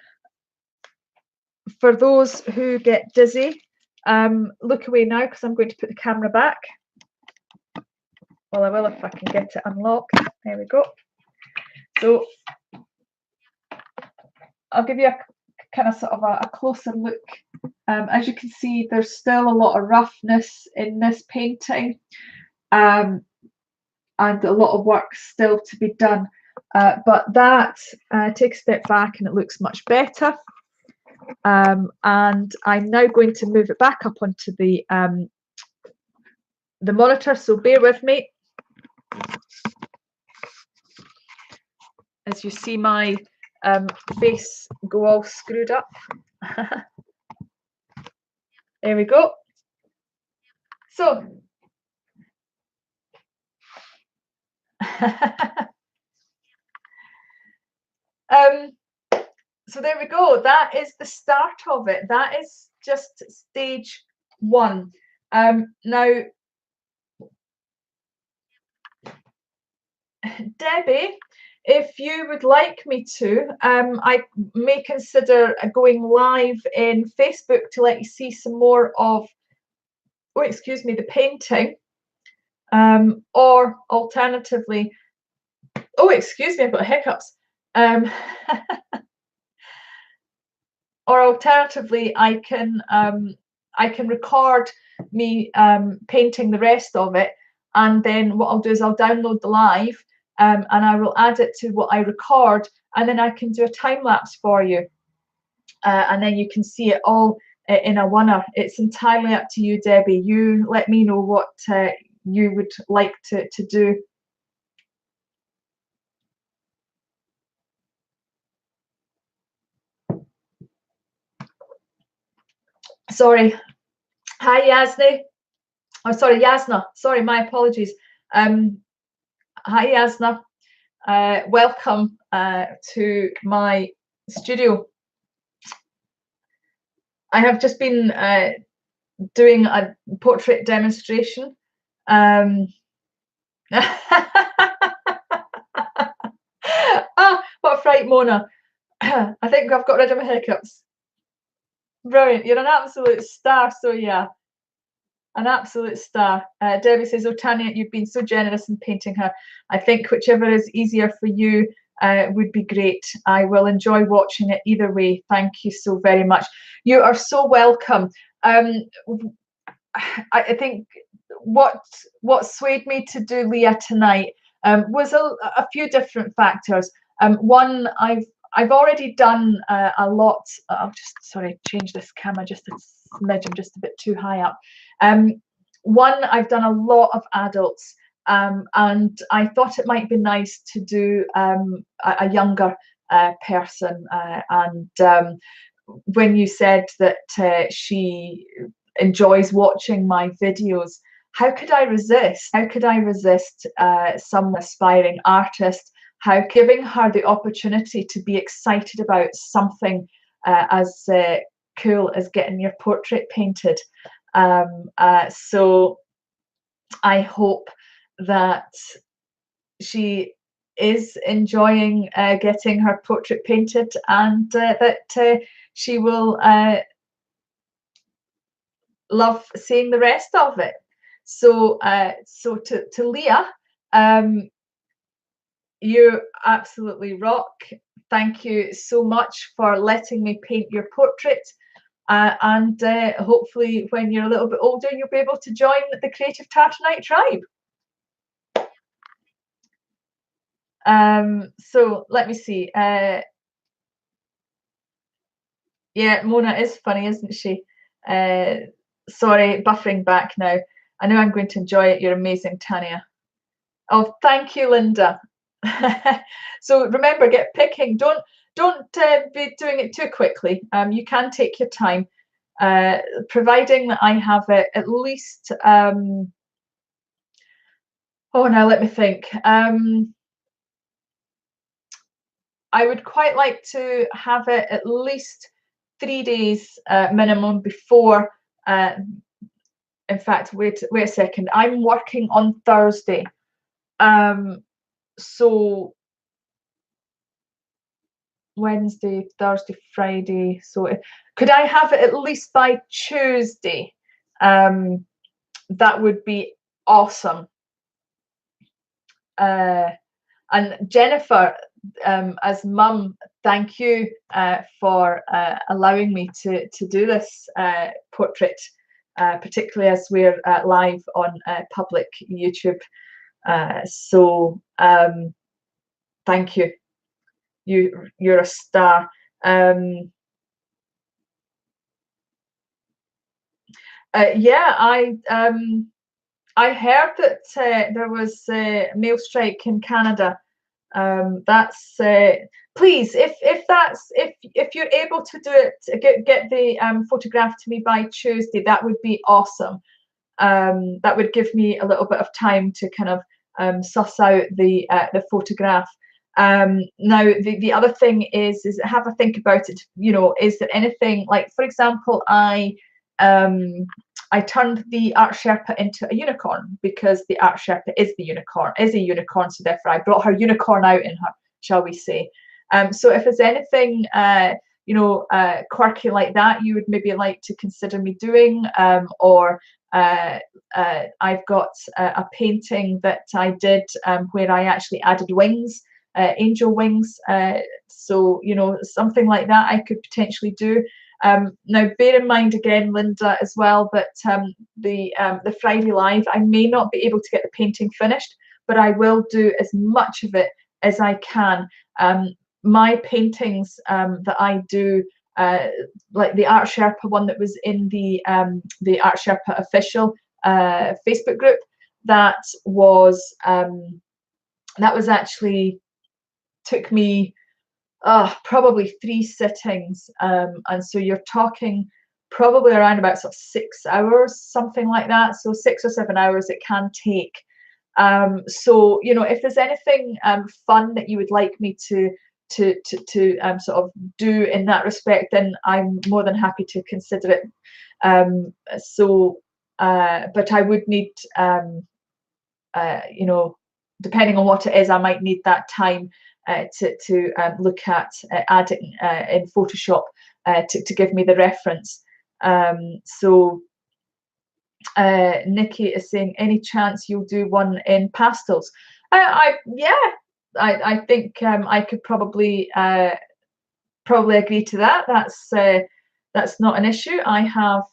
for those who get dizzy, look away now because I'm going to put the camera back. Well, I will if I can get it unlocked. There we go. So I'll give you a kind of sort of a closer look. As you can see, there's still a lot of roughness in this painting, and a lot of work still to be done. But that take a step back and it looks much better. And I'm now going to move it back up onto the monitor, so bear with me. As you see my face go all screwed up. There we go. So so there we go. That is the start of it. That is just stage one. Now, Debbie, if you would like me to, I may consider going live in Facebook to let you see some more of, oh, excuse me, the painting. Or alternatively, oh, excuse me, I've got hiccups. Or alternatively, I can record me painting the rest of it, and then what I'll do is I'll download the live and I will add it to what I record, and then I can do a time lapse for you, and then you can see it all in a oneer. It's entirely up to you, Debbie. You let me know what you would like to do. sorry. Hi, Yasni. Oh, sorry, Yasna. Sorry, my apologies. Hi, Yasna. Welcome to my studio. I have just been doing a portrait demonstration. What a fright, Mona. I think I've got rid of my hiccups. Brilliant. You're an absolute star. So yeah, an absolute star. Debbie says, oh, Tanya, you've been so generous in painting her. I think whichever is easier for you would be great. I will enjoy watching it either way. Thank you so very much. You are so welcome. I think what swayed me to do Leah tonight was a few different factors. One, I've already done a lot. I'll just change this camera just a smidge. I'm just a bit too high up. One, I've done a lot of adults, and I thought it might be nice to do a younger person. When you said that she enjoys watching my videos, how could I resist? How could I resist some aspiring artist? How giving her the opportunity to be excited about something as cool as getting your portrait painted. So I hope that she is enjoying getting her portrait painted, and that she will love seeing the rest of it. So so to Leah, you absolutely rock. Thank you so much for letting me paint your portrait, and hopefully when you're a little bit older you'll be able to join the Creative Tartanite tribe. So let me see. Yeah, Mona is funny, isn't she? Sorry, buffering back now. I know I'm going to enjoy it. You're amazing, Tanya. Oh, thank you, Linda. So remember, get picking. Don't be doing it too quickly. You can take your time, providing that I have it at least. Oh, now let me think. I would quite like to have it at least 3 days minimum before. In fact, wait a second. I'm working on Thursday, so Wednesday, Thursday, Friday. So could I have it at least by Tuesday? That would be awesome. And Jennifer, as mum, thank you for allowing me to do this portrait, particularly as we're live on public YouTube. So thank you. You're a star. Yeah, I heard that there was a mail strike in Canada. That's please, if you're able to do it, get the photograph to me by Tuesday. That would be awesome. That would give me a little bit of time to kind of suss out the photograph. Now the other thing is have a think about it. You know, is there anything, like, for example, I turned the art Sherpa into a unicorn because the art Sherpa is a unicorn, so therefore I brought her unicorn out in her, shall we say. So if there's anything quirky like that you would maybe like to consider me doing, or I've got a painting that I did where I actually added wings, angel wings, so you know, something like that I could potentially do. Now bear in mind again, Linda, as well, that the Friday live, I may not be able to get the painting finished, but I will do as much of it as I can. My paintings that I do, like the Art Sherpa one that was in the Art Sherpa official Facebook group, that was actually took me probably 3 sittings, and so you're talking probably around about sort of 6 hours, something like that. So 6 or 7 hours it can take. So, you know, if there's anything fun that you would like me to sort of do in that respect, then I'm more than happy to consider it. But I would need, you know, depending on what it is, I might need that time to look at adding in Photoshop to give me the reference. Nikki is saying, any chance you'll do one in pastels? Yeah, I think I could probably agree to that. That's not an issue. I have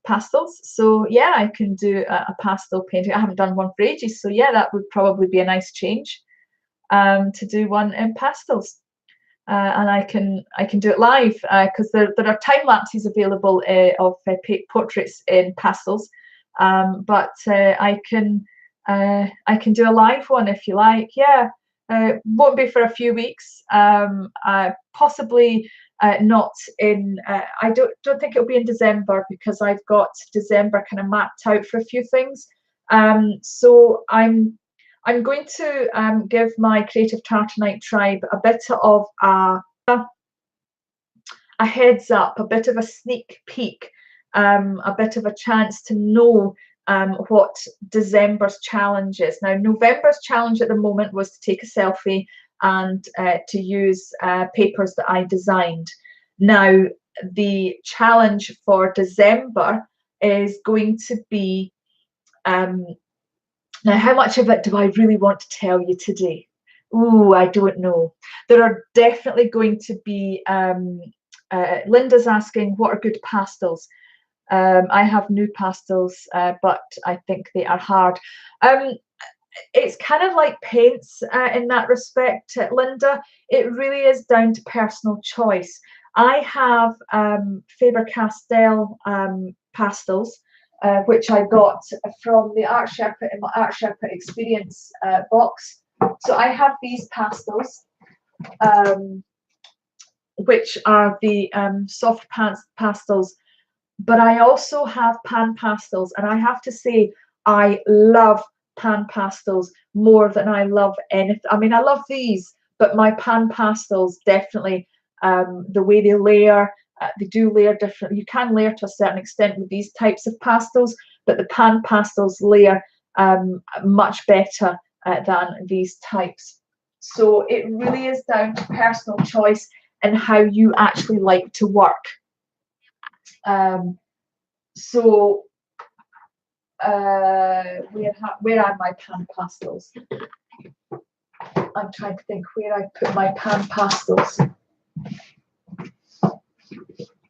pastels, so yeah, I can do a pastel painting. I haven't done one for ages, so yeah, that would probably be a nice change to do one in pastels. And I can do it live because there are time lapses available of portraits in pastels, but I can do a live one if you like. Yeah, won't be for a few weeks. Possibly not in. I don't think it'll be in December because I've got December kind of mapped out for a few things. So I'm going to give my Creative Tartanite tribe a bit of a heads up, a bit of a sneak peek, a bit of a chance to know what December's challenge is. Now, November's challenge at the moment was to take a selfie and to use papers that I designed. Now, the challenge for December is going to be now, how much of it do I really want to tell you today? Ooh, I don't know. There are definitely going to be, Linda's asking, what are good pastels? I have new pastels, but I think they are hard. It's kind of like paints in that respect, Linda. It really is down to personal choice. I have Faber-Castell pastels, which I got from the Art Sherpa in my Art Sherpa Experience box. So I have these pastels, which are the soft pastels, but I also have pan pastels, and I have to say I love pan pastels more than I love anything. I mean, I love these, but my pan pastels definitely, the way they layer. They do layer differently. You can layer to a certain extent with these types of pastels, but the pan pastels layer much better than these types. So it really is down to personal choice and how you actually like to work. Where are my pan pastels? I'm trying to think where I put my pan pastels.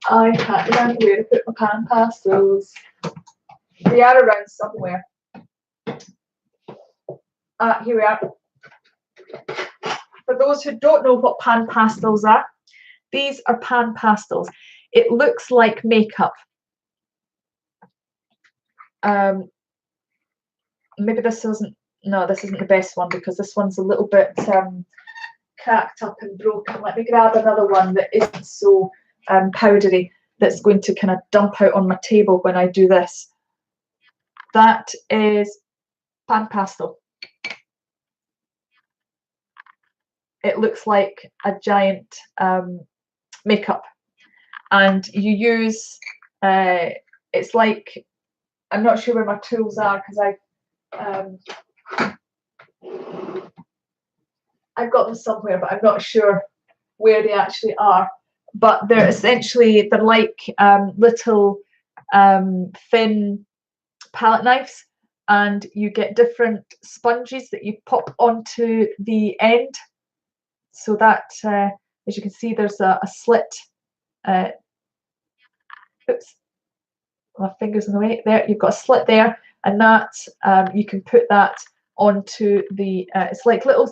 I can't remember where to put my pan pastels. They are around somewhere. Here we are. For those who don't know what pan pastels are, these are pan pastels. It looks like makeup. Maybe this isn't the best one because this one's a little bit cracked up and broken. Let me grab another one that isn't so powdery, that's going to kind of dump out on my table when I do this. That is pan pastel. It looks like a giant makeup, and you use it's like, I'm not sure where my tools are because I've got them somewhere, but I'm not sure where they actually are. But they're like little thin palette knives, and you get different sponges that you pop onto the end. So that, as you can see, there's a slit. Oops, my finger's in the way. There, you've got a slit there, and that you can put that onto the. It's like little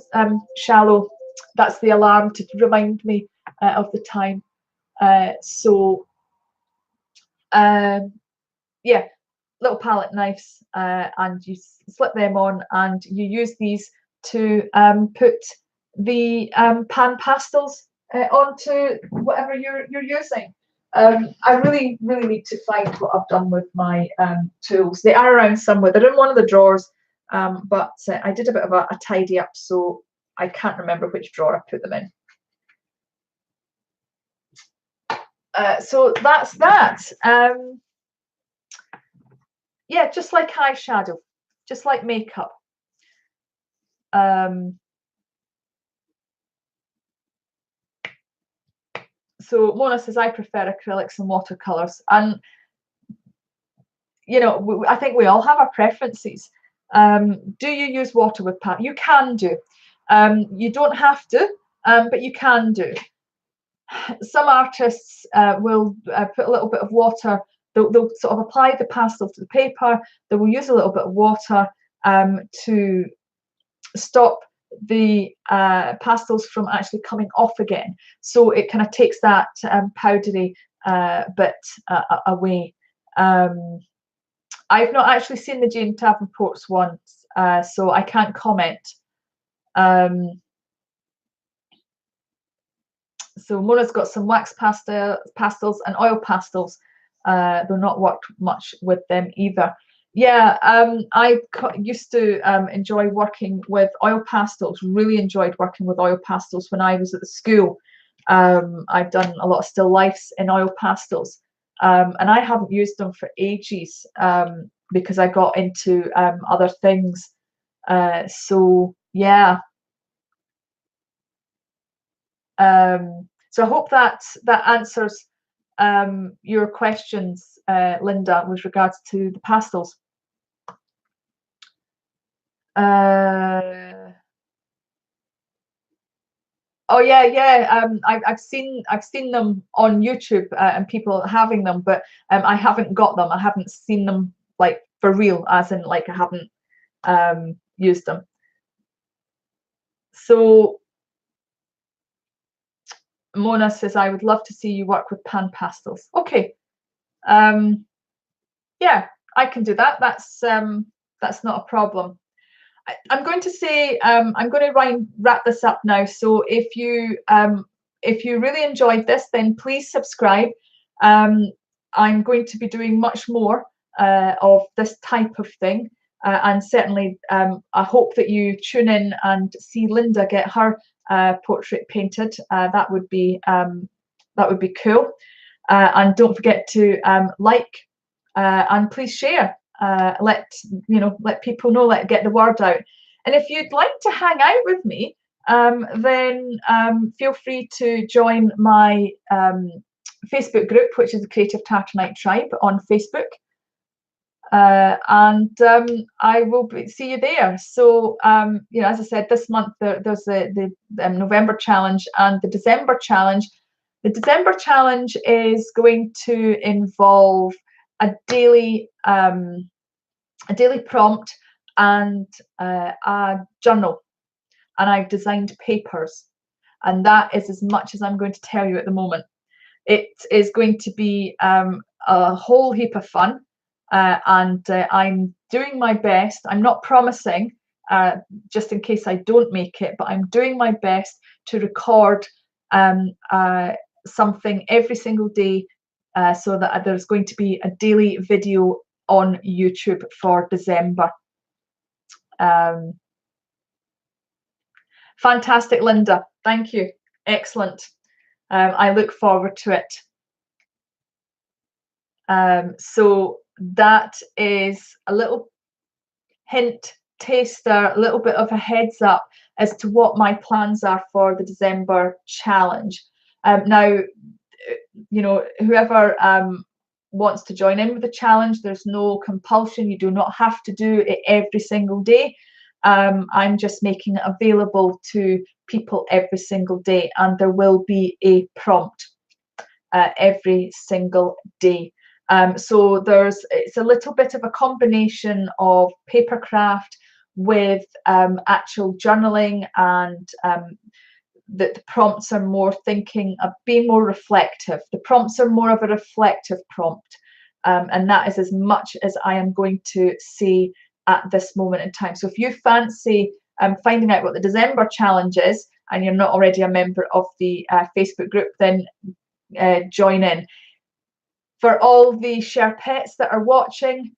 shallow. That's the alarm to remind me of the time. Yeah, little palette knives, and you slip them on, and you use these to put the pan pastels onto whatever you're using. I really, really need to find what I've done with my tools. They are around somewhere. They're in one of the drawers, but I did a bit of a tidy up, so I can't remember which drawer I put them in. So that's that. Yeah, just like eyeshadow, just like makeup. So Mona says, I prefer acrylics and watercolors. And, you know, I think we all have our preferences. Do you use water with paint? You can do. You don't have to, but you can do. Some artists will put a little bit of water. They'll sort of apply the pastel to the paper. They will use a little bit of water to stop the pastels from actually coming off again. So it kind of takes that powdery bit away. I've not actually seen the Jane Davenport's once, so I can't comment. So Mona's got some wax pastels and oil pastels. They're not worked much with them either. Yeah, I used to enjoy working with oil pastels, really enjoyed working with oil pastels when I was at the school. I've done a lot of still lifes in oil pastels, and I haven't used them for ages because I got into other things. So yeah. So I hope that answers your questions, Linda, with regards to the pastels. Oh yeah. I've seen them on YouTube and people having them, but I haven't got them. I haven't seen them like for real, as in like I haven't used them. So Mona says, I would love to see you work with pan pastels. Okay. Yeah, I can do that. That's not a problem. I'm going to say I'm going to wrap this up now. So if you really enjoyed this, then please subscribe. I'm going to be doing much more of this type of thing, and certainly I hope that you tune in and see Linda get her portrait painted. That would be cool. And don't forget to like and please share. Let people know, get the word out. And if you'd like to hang out with me, then feel free to join my Facebook group, which is the Creative Tartanite Tribe on Facebook. And I will see you there. So as I said, this month there's the November challenge and the December challenge. The December challenge is going to involve a daily prompt and a journal, and I've designed papers, and that is as much as I'm going to tell you at the moment. It is going to be a whole heap of fun, and I'm doing my best. I'm not promising, just in case I don't make it, but I'm doing my best to record something every single day, so that there's going to be a daily video on YouTube for December. Fantastic, Linda. Thank you. Excellent. I look forward to it. So that is a little hint, taster, a little bit of a heads up as to what my plans are for the December challenge. Now, whoever wants to join in with the challenge, there's no compulsion. You do not have to do it every single day. I'm just making it available to people every single day, and there will be a prompt every single day. So it's a little bit of a combination of paper craft with actual journaling, and that the prompts are more thinking of being more reflective. The prompts are more of a reflective prompt, and that is as much as I am going to say at this moment in time. So if you fancy finding out what the December challenge is and you're not already a member of the Facebook group, then join in. For all the Sherpettes that are watching,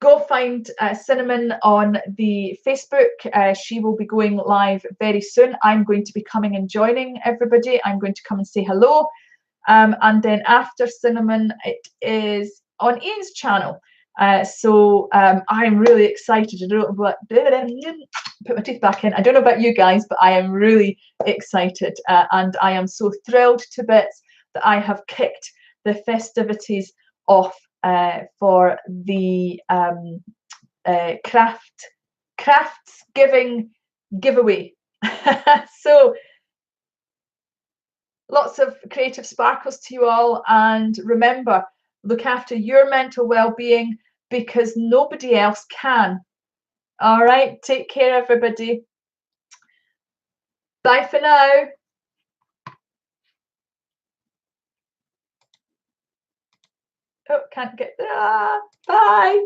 go find Cinnamon on the Facebook. She will be going live very soon. I'm going to be coming and joining everybody. I'm going to come and say hello. And then after Cinnamon, it is on Ian's channel. So I'm really excited. I don't know, put my teeth back in. I don't know about you guys, but I am really excited. And I am so thrilled to bits that I have kicked the festivities off for the Craftsgiving giveaway. So lots of creative sparkles to you all, and remember, look after your mental well-being because nobody else can. All right, take care, everybody. Bye for now. Oh, can't get there. Bye.